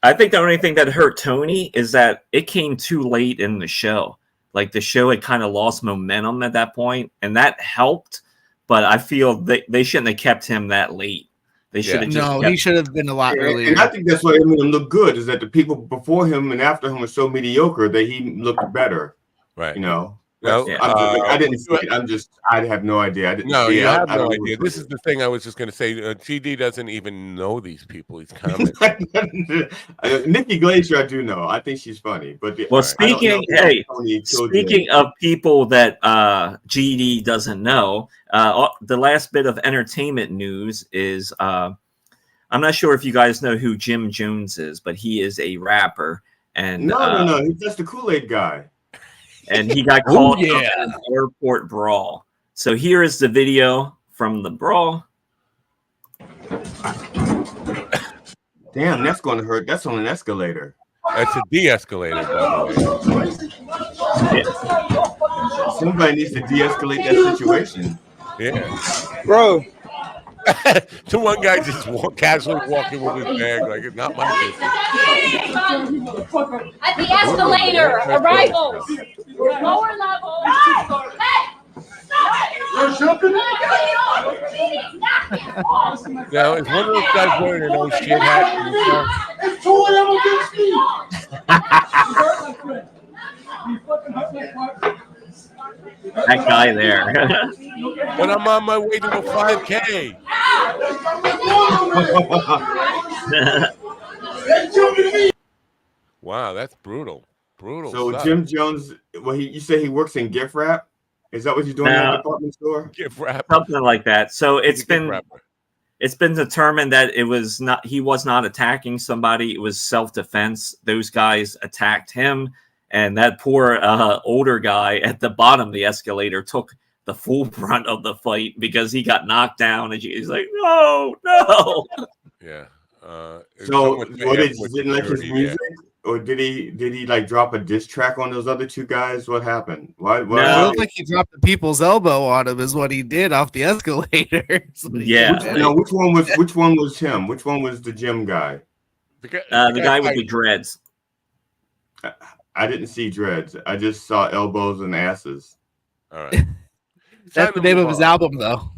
I think the only thing that hurt Tony is that it came too late in the show. Like the show had kind of lost momentum at that point, and that helped. But I feel they shouldn't have kept him that late. They should have just. He should have been a lot earlier. And I think that's what made him look good. Is that the people before him and after him were so mediocre that he looked better. Right. You know. No, I didn't see it. I have no idea. I didn't see you it. have I no don't idea. This is the thing I was just going to say. GD doesn't even know these people. He's commenting. Nikki Glacier, I do know. I think she's funny. But speaking of people that GD doesn't know, the last bit of entertainment news is I'm not sure if you guys know who Jim Jones is, but he is a rapper. And no, he's just the Kool-Aid guy. And he got caught up in an airport brawl. So here is the video from the brawl. Damn, that's going to hurt. That's on an escalator. That's a de-escalator, by the way. Somebody needs to de-escalate that situation. Yeah. Bro. So one guy just casually walking with his bag like it's not my business. At the escalator, arrivals, lower level. Now, is one of those guys wearing an old shit hat? It's 2 That guy there. When I'm on my way to a 5K. Wow, that's brutal. Brutal. So stuff. Jim Jones, you say he works in gift wrap? Is that what he's doing in the department store? Gift wrap. Something like that. So it's been determined that he was not attacking somebody. It was self-defense. Those guys attacked him. And that poor older guy at the bottom of the escalator took the full brunt of the fight because he got knocked down. And he's like, no. Yeah. So didn't like his music? Or did he like drop a diss track on those other 2 guys? What happened? Why? It looked like he dropped the people's elbow on him is what he did off the escalator. Yeah. Which one was him? Which one was the gym guy? The guy with the dreads. I didn't see dreads. I just saw elbows and asses. All right. That's the name of his album, though.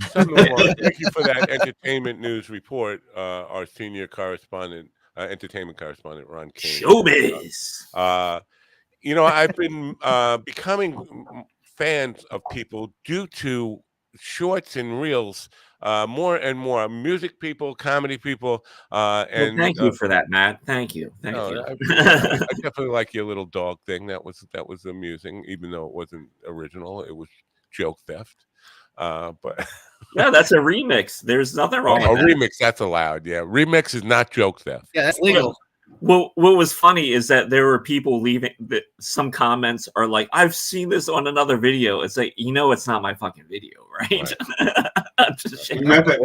Thank you for that entertainment news report, our senior correspondent, entertainment correspondent, Ron Kane. Showbiz. I've been becoming fans of people due to shorts and reels. More and more music people, comedy people, and thank you for that, Matt. Thank you. I definitely like your little dog thing. That was amusing, even though it wasn't original. It was joke theft. But yeah, that's a remix. There's nothing wrong with that. Remix, that's allowed. Yeah, remix is not joke theft. Yeah, that's legal. Well, what was funny is that there were people leaving. Some comments are like, "I've seen this on another video." It's like, it's not my fucking video, right?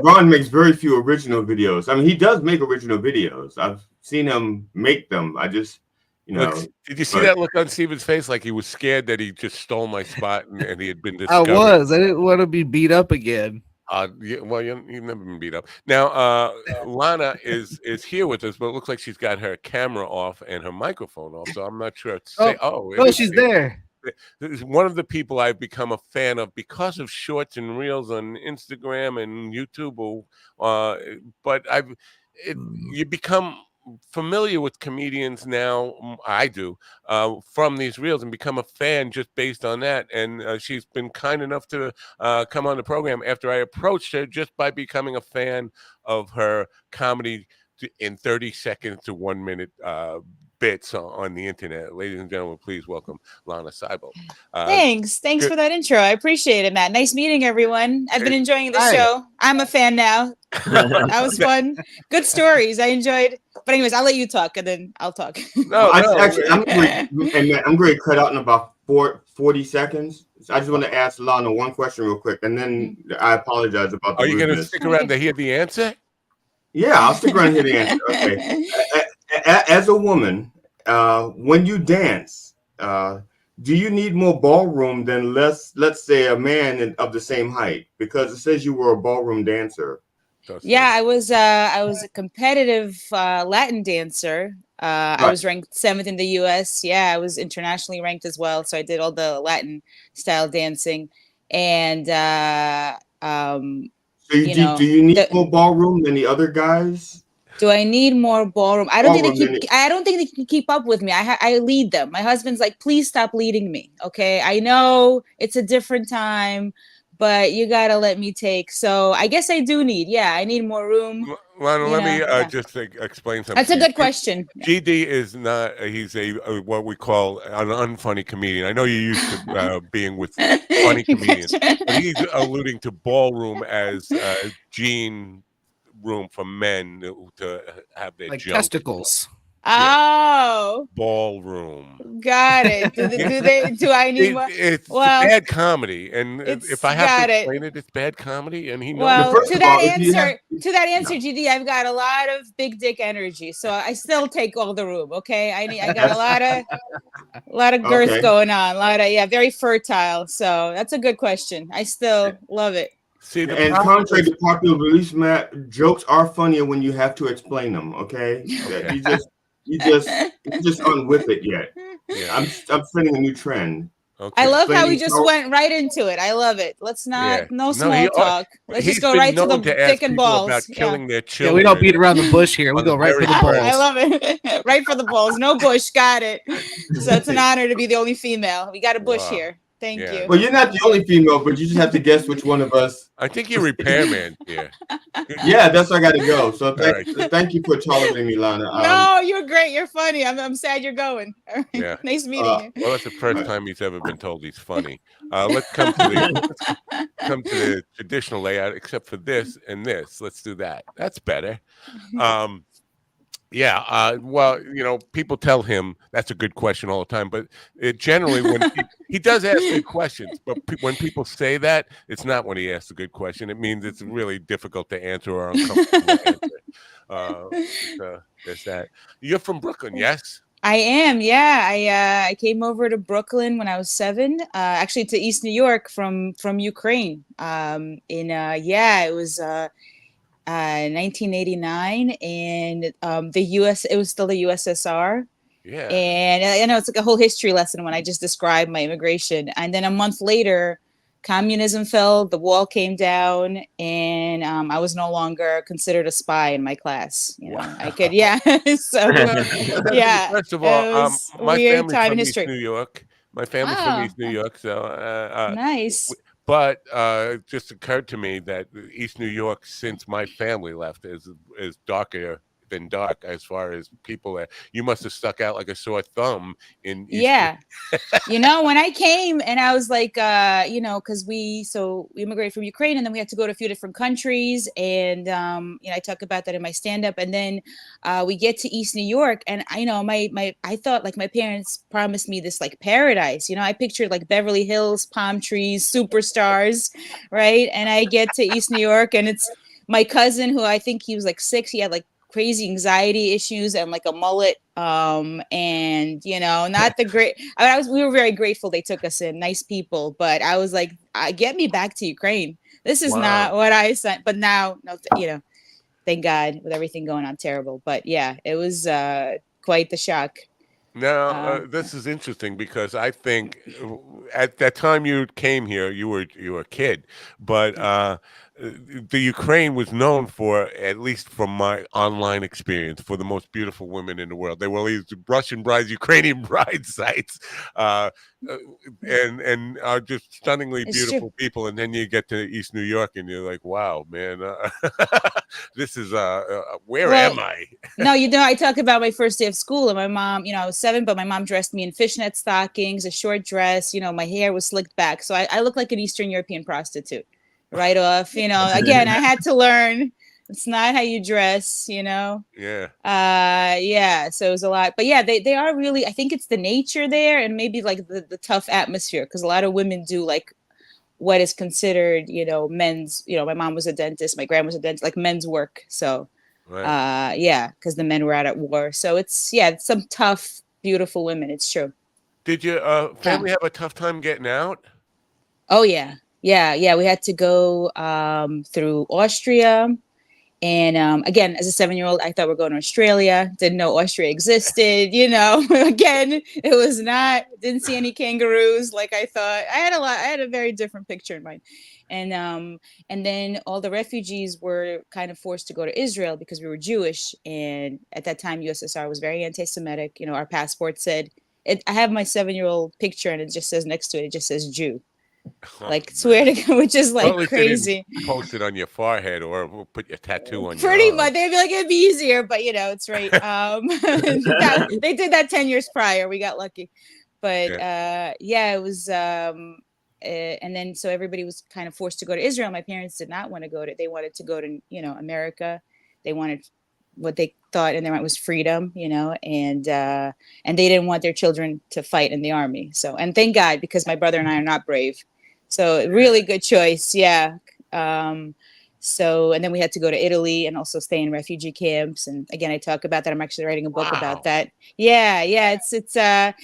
Ron makes very few original videos. I mean, he does make original videos. I've seen him make them. I just, did you see that look on Steven's face? Like he was scared that he just stole my spot and he had been discovered. I didn't want to be beat up again. You've never been beat up. Now, Lana is here with us, but it looks like she's got her camera off and her microphone off. So I'm not sure. She's there. This is one of the people I've become a fan of because of shorts and reels on Instagram and YouTube. But you become familiar with comedians now. I do from these reels and become a fan just based on that. And she's been kind enough to come on the program after I approached her just by becoming a fan of her comedy in 30 seconds to 1 minute bits on the internet. Ladies and gentlemen, please welcome Lana Seibel. Thanks for that intro. I appreciate it, Matt. Nice meeting everyone. I've been enjoying the show. I'm a fan now. That was fun. Good stories. I enjoyed. But anyways, I'll let you talk and then I'll talk. Actually, I'm going to cut out in about 40 seconds. So I just want to ask Lana one question real quick, and then I apologize about the Are you going to stick around to hear the answer? Yeah, I'll stick around and hear the answer. Okay. As a woman, when you dance, do you need more ballroom than let's say a man of the same height? Because it says you were a ballroom dancer. Yeah, I was a competitive Latin dancer. I was ranked 7th in the US. Yeah, I was internationally ranked as well. So I did all the Latin style dancing. And So do you need more ballroom than the other guys? Do I need more ballroom? I don't think they can keep up with me. I lead them. My husband's like, please stop leading me. Okay. I know it's a different time, but you gotta let me take. So I guess I do need, I need more room. Well, let me just explain something. That's a good question. GD is not, he's a what we call an unfunny comedian. I know you're used to being with funny comedians, but he's alluding to ballroom as gene room for men to have their like junk. testicles. Oh, ballroom. Got it. Do I need more? It's bad comedy, and if I have to explain it, it's bad comedy, and he knows. Well, to that answer, GD, I've got a lot of big dick energy, so I still take all the room. Okay, I got a lot of girth going on, a lot of very fertile. So that's a good question. I still love it. See, and contrary to popular beliefs, Matt, jokes are funnier when you have to explain them. Okay, you just unwhip it yet. Yeah. I'm setting a new trend. Okay. I love how we just went right into it. I love it. Let's not no small talk. Let's just go right to the dick and balls. About killing their children. Yeah, we don't beat around the bush here. We go right for the balls. I love it. Right for the balls. No bush. Got it. So it's an honor to be the only female. We got a bush here. Thank you. Well, you're not the only female, but you just have to guess which one of us. I think you're repairman here. Yeah, that's where I got to go. So thank you for tolerating me, Lana. No, you're great. You're funny. I'm sad you're going. Yeah. Nice meeting you. Well, that's the first time he's ever been told he's funny. Let's come to the traditional layout, except for this and this. Let's do that. That's better. Yeah, well, people tell him that's a good question all the time, but generally when he does ask good questions, but when people say that, it's not when he asks a good question. It means it's really difficult to answer or uncomfortable to answer. There's that. You're from Brooklyn, yes? I am, yeah. I came over to Brooklyn when I was 7, actually to East New York from Ukraine. It was 1989, and it was still the USSR. Yeah. And I know it's like a whole history lesson when I just described my immigration. And then a month later, communism fell, the wall came down, and I was no longer considered a spy in my class. I could, so First of all, my family's from East history. New York. My family's from East New York, so nice. But it just occurred to me that East New York, since my family left, is darker than dark as far as people. You must have stuck out like a sore thumb in East New York. When I came and I was like, because we immigrated from Ukraine, and then we had to go to a few different countries, and I talk about that in my stand-up, and then we get to East New York, and I thought like my parents promised me this like paradise. I pictured like Beverly Hills, palm trees, superstars, right? And I get to East New York, and it's my cousin, who I think he was like 6. He had like crazy anxiety issues and like a mullet, and not the great. We were very grateful they took us in, nice people, but I was like, get me back to Ukraine. This is not what I sent. But now, thank God, with everything going on, terrible. But yeah, it was quite the shock. Now, this is interesting because I think at that time you came here, you were a kid, but the Ukraine was known for, at least from my online experience, for the most beautiful women in the world. They were these Russian brides, Ukrainian bride sites, and are just stunningly beautiful people. And then you get to East New York, and you're like, wow, man, this is where am I? No, I talk about my first day of school, and my mom, I was 7, but my mom dressed me in fishnet stockings, a short dress. My hair was slicked back, so I looked like an Eastern European prostitute. Right off, again, I had to learn it's not how you dress, Yeah. So it was a lot, but yeah, they are really, I think it's the nature there, and maybe like the tough atmosphere, because a lot of women do like what is considered, men's, my mom was a dentist, my grandma was a dentist, like men's work. So, because the men were out at war. So it's some tough, beautiful women. It's true. Did your family have a tough time getting out? Oh yeah. Yeah. We had to go through Austria. And again, as a 7-year-old, I thought we we're going to Australia. Didn't know Austria existed. Again, it was not. Didn't see any kangaroos like I thought. I had a very different picture in mind. And then all the refugees were kind of forced to go to Israel because we were Jewish. And at that time, USSR was very anti-Semitic. Our passport said I have my 7-year-old picture, and it just says next to it, it just says Jew. Like swear to God, which is like crazy. Post it on your forehead or put your tattoo on Pretty your arm. much, they'd be like, it'd be easier, but it's right. They did that 10 years prior. We got lucky, but it was. And then so everybody was kind of forced to go to Israel. My parents did not want to go to. They wanted to go to America. They wanted what they thought in their mind was freedom, and they didn't want their children to fight in the army. So, and thank God, because my brother and I are not brave. So really good choice. Yeah. So, and then we had to go to Italy and also stay in refugee camps. And again, I talk about that. I'm actually writing a book about that. Yeah. It's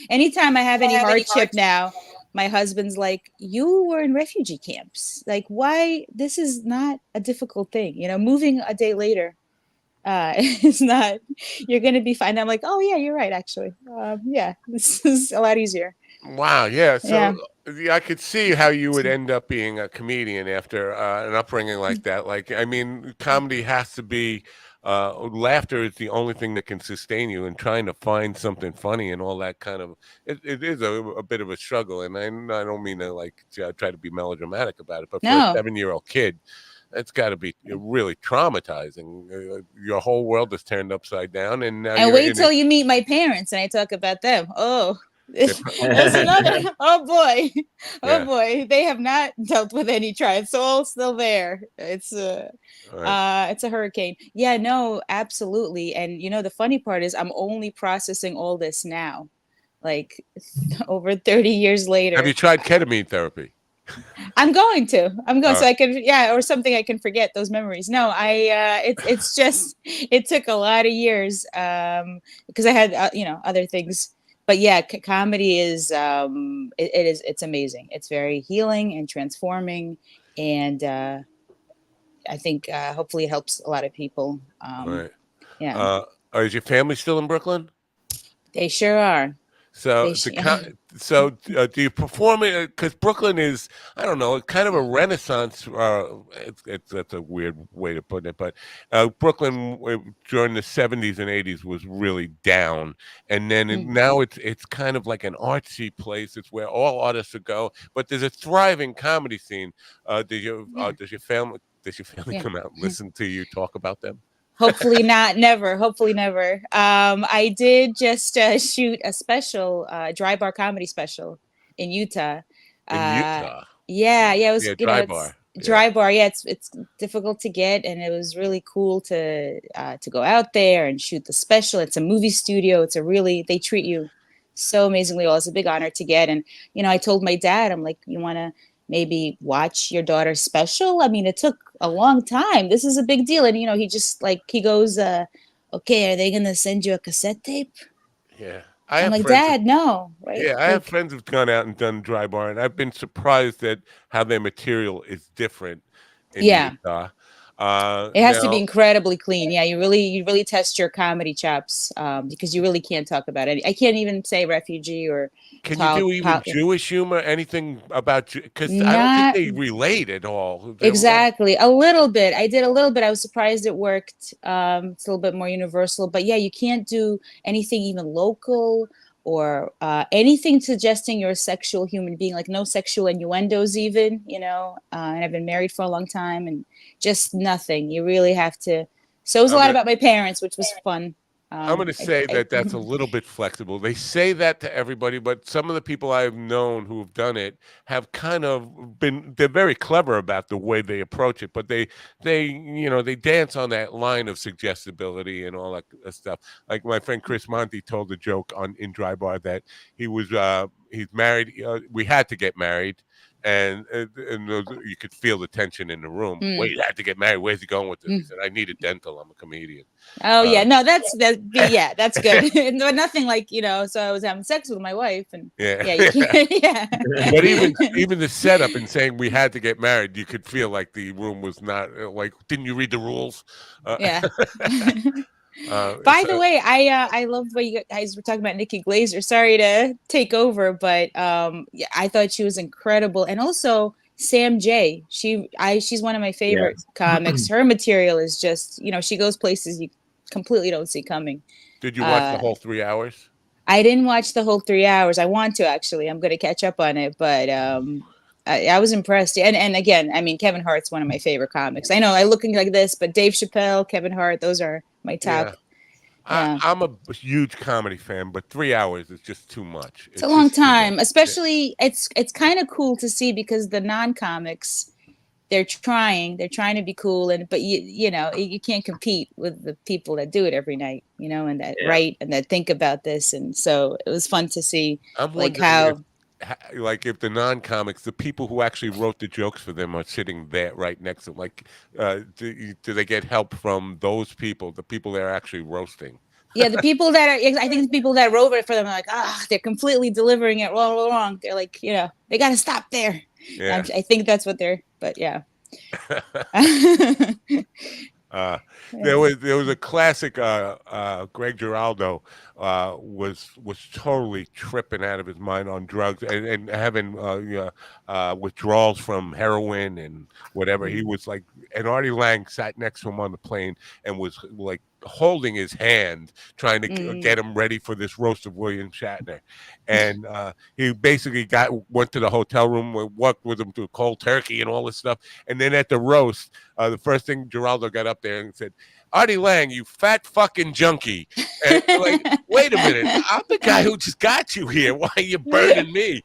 anytime I have any hardship now, my husband's like, you were in refugee camps. Like, why? This is not a difficult thing. Moving a day later it's not, you're going to be fine. I'm like, oh yeah, you're right. Actually. This is a lot easier. Wow. Yeah. So I could see how you would end up being a comedian after an upbringing like that. Like, I mean, comedy has to be, laughter is the only thing that can sustain you, and trying to find something funny and all that kind of, it is a bit of a struggle. And I don't mean to try to be melodramatic about it, but for a 7-year-old kid, it's got to be really traumatizing. Your whole world is turned upside down, and now wait till you meet my parents and I talk about them. Oh, that's another. Oh boy, they have not dealt with any trial. It's all still there. It's a hurricane. Yeah, no, absolutely. And the funny part is I'm only processing all this now, like over 30 years later. Have you tried ketamine therapy? I'm going so I can, or something I can forget those memories. No, it's just, it took a lot of years, because I had, other things, but yeah, comedy is, it's amazing. It's very healing and transforming. And, I think, hopefully it helps a lot of people. Right. Yeah. Is your family still in Brooklyn? They sure are. So, do you perform it? Because Brooklyn is, I don't know, kind of a renaissance. That's a weird way to put it, but Brooklyn during the 70s and 80s was really down, and then now it's kind of like an artsy place. It's where all artists would go, but there's a thriving comedy scene. Does your family come out and listen to you talk about them? Hopefully not. Never. Hopefully never. I did just shoot a special, dry bar comedy special in Utah. Utah? Yeah. It was, dry bar. Dry bar. Yeah. It's difficult to get. And it was really cool to go out there and shoot the special. It's a movie studio. They treat you so amazingly well. It's a big honor to get. And, I told my dad, I'm like, you want to maybe watch your daughter's special? I mean, it took a long time. This is a big deal. And, he just he goes, okay, are they going to send you a cassette tape? Yeah. I'm like, Dad, no. Right? Yeah, I have friends who've gone out and done dry bar, and I've been surprised at how their material is different in Utah. It has to be incredibly clean. Yeah, you really test your comedy chops, because you really can't talk about it. I can't even say refugee or. Can you do even Jewish humor? Anything about you? Because I don't think they relate at all. Exactly, a little bit. I did a little bit. I was surprised it worked. It's a little bit more universal, but yeah, you can't do anything even local or anything suggesting you're a sexual human being. Like no sexual innuendos, even. And I've been married for a long time, and just nothing. You really have to. So it was a lot about my parents, which was fun. I'm going to say that's a little bit flexible. They say that to everybody, but some of the people I've known who have done it have kind of they're very clever about the way they approach it, but they dance on that line of suggestibility and all that stuff. Like my friend Chris Monty told a joke in Dry Bar that he was, he's married. We had to get married. And those, you could feel the tension in the room. Wait, I have to get married. Where's he going with this? He said, I need a dental. I'm a comedian. Oh yeah, no, that's good. No, nothing like, so I was having sex with my wife, and you can't, yeah. But even the setup and saying we had to get married, you could feel like the room was not like. Didn't you read the rules? Yeah. By the way, I loved what you guys were talking about Nikki Glaser. Sorry to take over, but I thought she was incredible, and also Sam J. She's one of my favorite comics. Her material is just, she goes places you completely don't see coming. Did you watch the whole 3 hours? I didn't watch the whole 3 hours. I want to, actually. I'm going to catch up on it, but I was impressed. And again, I mean, Kevin Hart's one of my favorite comics. I know I'm looking like this, but Dave Chappelle, Kevin Hart, those are my top. Yeah. I'm a huge comedy fan, but 3 hours is just too much. It's a long time, especially it's kind of cool to see because the non-comics, they're trying to be cool, but you can't compete with the people that do it every night, and that write and that think about this, and so it was fun to see like how. If the non-comics, the people who actually wrote the jokes for them are sitting there right next to them, like, do they get help from those people, the people they're actually roasting? Yeah, the people that I think the people that wrote it for them are like, they're completely delivering it wrong. They're like, they got to stop there. Yeah. I think that's what they're, but yeah. There was a classic. Greg Giraldo was totally tripping out of his mind on drugs and having withdrawals from heroin and whatever. He was like, and Artie Lang sat next to him on the plane and was like holding his hand, trying to get him ready for this roast of William Shatner. And he basically went to the hotel room, walked with him to cold turkey and all this stuff. And then at the roast, the first thing Giraldo got up there and said, Artie Lang, you fat fucking junkie. And like, wait a minute, I'm the guy who just got you here. Why are you burning me?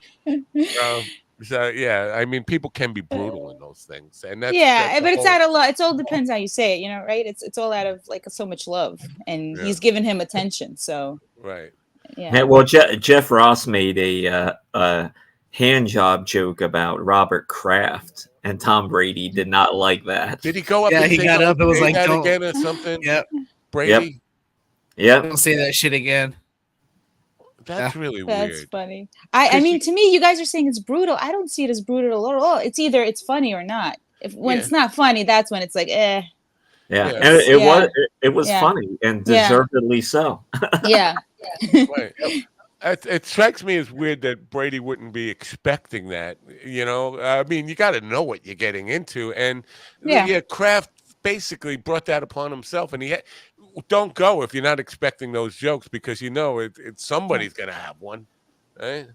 So yeah, I mean, people can be brutal in those things, and that's but it's out of love. It all depends how you say it, right? It's all out of like so much love, and he's giving him attention. So right, yeah. Well, Jeff Ross made a hand job joke about Robert Kraft, and Tom Brady did not like that. Did he go up? Yeah, and he got up and was like, "Don't again" or something. Yep, Brady. Yep. Don't say that shit again. That's really weird. That's funny. I mean, to me, you guys are saying it's brutal. I don't see it as brutal at all. It's either it's funny or not. When it's not funny, that's when it's like, eh. Yeah, and it was funny and deservedly so. Yeah. Right. It strikes me as weird that Brady wouldn't be expecting that. I mean, you got to know what you're getting into, and Kraft basically brought that upon himself, and don't go if you're not expecting those jokes because it's somebody's gonna have one. Right?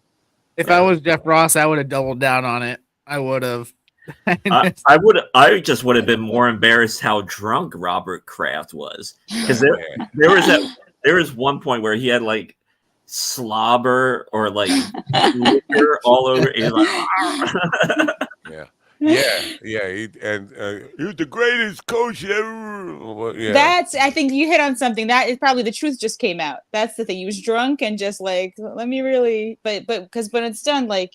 If I was Jeff Ross, I would have doubled down on it. I would have. I just would have been more embarrassed how drunk Robert Kraft was, because there was one point where he had like slobber or like liquor all over. He was the greatest coach ever. I think you hit on something. That is probably the truth just came out. That's the thing. He was drunk and just like, let me really, but because when it's done like,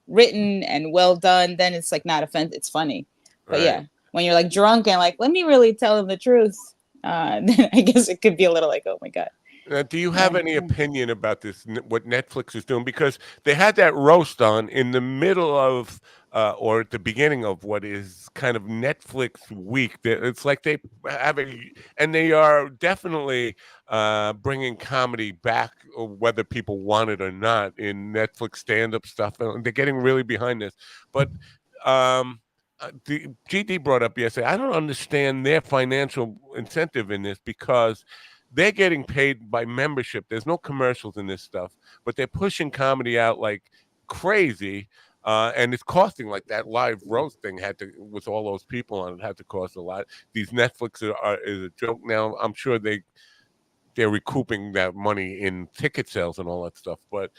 written and well done, then it's like not offensive. It's funny. But yeah, when you're like drunk and like, let me really tell him the truth, then I guess it could be a little like, oh my God. Do you have any opinion about this, what Netflix is doing? Because they had that roast on in the middle of or at the beginning of what is kind of Netflix week. It's like they have and they are definitely bringing comedy back, whether people want it or not, in Netflix stand-up stuff. And they're getting really behind this. But the GD brought up yesterday, I don't understand their financial incentive in this because they're getting paid by membership. There's no commercials in this stuff, but they're pushing comedy out like crazy. And it's costing like that live roast thing with all those people on it had to cost a lot. These Netflix is a joke now. I'm sure they're recouping that money in ticket sales and all that stuff. But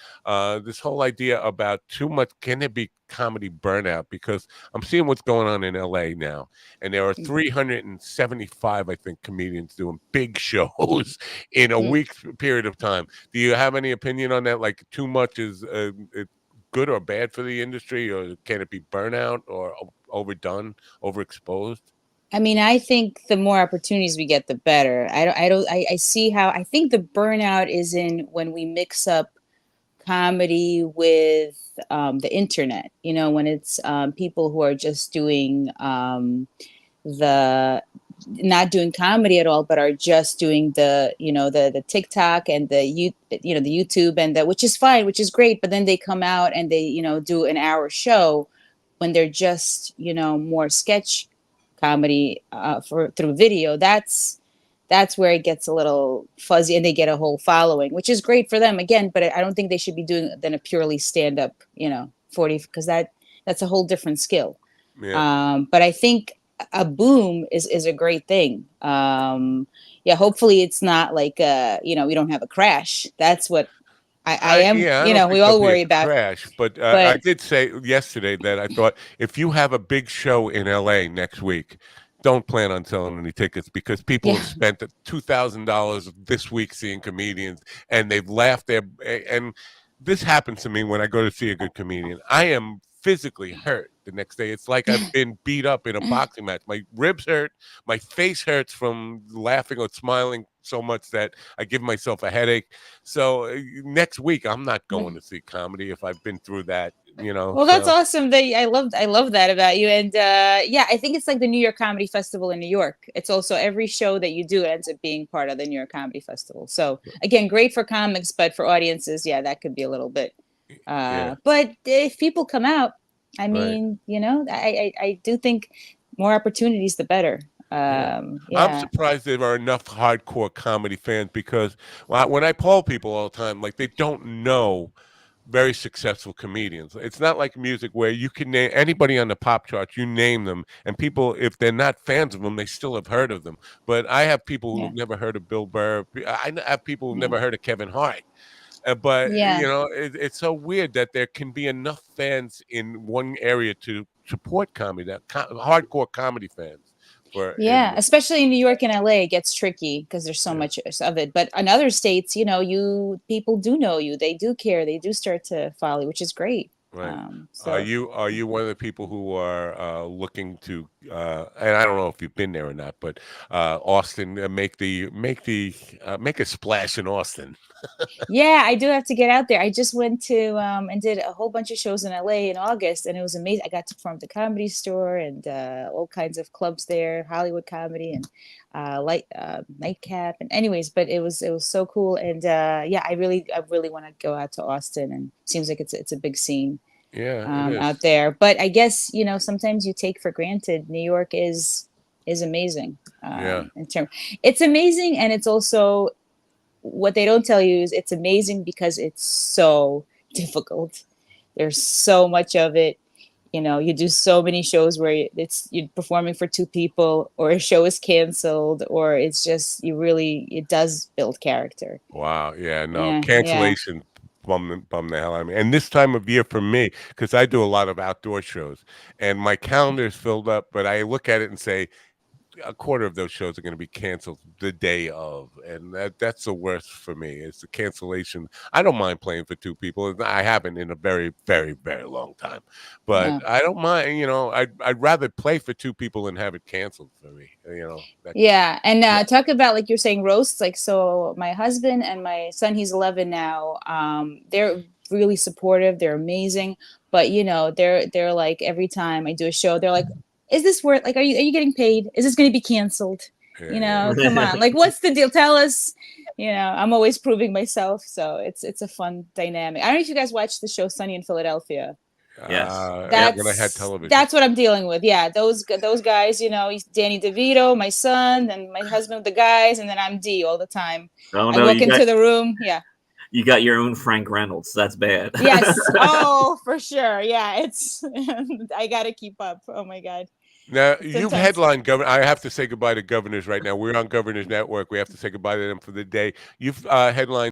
this whole idea about too much, can there be comedy burnout? Because I'm seeing what's going on in LA now. And there are 375, I think, comedians doing big shows in a week's period of time. Do you have any opinion on that? Like too much is good or bad for the industry, or can it be burnout or overdone, overexposed? I mean, I think the more opportunities we get, the better. I see how, I think the burnout is in when we mix up comedy with the internet, you know, when it's people who are just doing the not doing comedy at all, but are just doing the, you know, the TikTok and the you know, the YouTube, and the, which is fine, which is great, but then they come out and they, you know, do an hour show when they're just, you know, more sketch comedy for through video. That's where it gets a little fuzzy, and they get a whole following, which is great for them again, but I don't think they should be doing than a purely stand up, you know, 40, because that's a whole different skill. Yeah. But I think a boom is a great thing. Yeah, hopefully it's not like you know, we don't have a crash. That's what I am, Yeah, I you don't know, we think there'll all be a worry about. crash, but I But did say yesterday that I thought if you have a big show in LA next week, don't plan on selling any tickets, because people have yeah, spent $2,000 this week seeing comedians, and they've laughed their. And this happens to me when I go to see a good comedian. I am physically hurt the next day. It's like I've been beat up in a boxing match. My ribs hurt, my face hurts from laughing or smiling so much that I give myself a headache. So next week I'm not going to see comedy if I've been through that, you know. well, that's So awesome. I love that about you. And yeah, I think it's like the New York Comedy Festival in New York. It's also every show that you do ends up being part of the New York Comedy Festival. So again, great for comics, but for audiences, yeah, that could be a little bit. yeah, But if people come out, I right. mean, you know, I do think more opportunities, the better. Yeah. I'm Yeah. surprised there are enough hardcore comedy fans, because when I poll people all the time, like, they don't know very successful comedians. It's not like music where you can name anybody on the pop charts, you name them, and people, if they're not fans of them, they still have heard of them. But I have people Yeah. who've never heard of Bill Burr. I have people who've Yeah. never heard of Kevin Hart. But Yeah. you know, it's so weird that there can be enough fans in one area to support comedy, that hardcore comedy fans. For Yeah, in especially in New York and LA, it gets tricky because there's so Yeah. much of it. But in other states, you know, people do know you, they do care, they do start to follow, which is great. Right. So Are you one of the people who are looking to and I don't know if you've been there or not, but Austin, make a splash in Austin. yeah, I do have to get out there. I just went to and did a whole bunch of shows in LA in August, and it was amazing. I got to perform at the Comedy Store and all kinds of clubs there, Hollywood Comedy and Nightcap, and anyways, but it was so cool. And yeah, I really want to go out to Austin, and seems like it's a big scene Yeah, it is. out there. But I guess, you know, sometimes you take for granted New York is amazing. Yeah. It's amazing, and it's also, what they don't tell you is it's amazing because it's so difficult. There's so much of it. You know, you do so many shows where you're performing for two people, or a show is canceled, or it's just it does build character. Wow. Yeah. No, Yeah. cancellation bum the hell out of me. And this time of year for me, because I do a lot of outdoor shows, and my calendar is filled up, but I look at it and say, a quarter of those shows are going to be canceled the day of, and that's the worst for me. It's the cancellation. I don't mind playing for two people. I haven't in a very, very, very long time, but Yeah. I don't mind. You know, I'd rather play for two people than have it canceled for me. You know. Yeah, and talk about, like you're saying, roasts. Like, so my husband and my son, he's 11 now. They're really supportive. They're amazing. But you know, they're like, every time I do a show, they're like, "Is this worth? Like, are you getting paid? Is this going to be canceled? You know, come on. Like, what's the deal? Tell us." You know, I'm always proving myself, so it's a fun dynamic. I don't know if you guys watch the show Sunny in Philadelphia. Yes. When I had television. That's what I'm dealing with. Yeah, those guys. You know, he's Danny DeVito, my son, and my husband, the guys, and then I'm D all the time. Oh I no, walk into the room. Yeah. You got your own Frank Reynolds. That's bad. Yes. Oh, for sure. Yeah, it's I gotta keep up. Oh my God. Now, you've Sometimes- headlined governor. I have to say goodbye to Governors right now. We're on Governors Network. We have to say goodbye to them for the day. You've headlined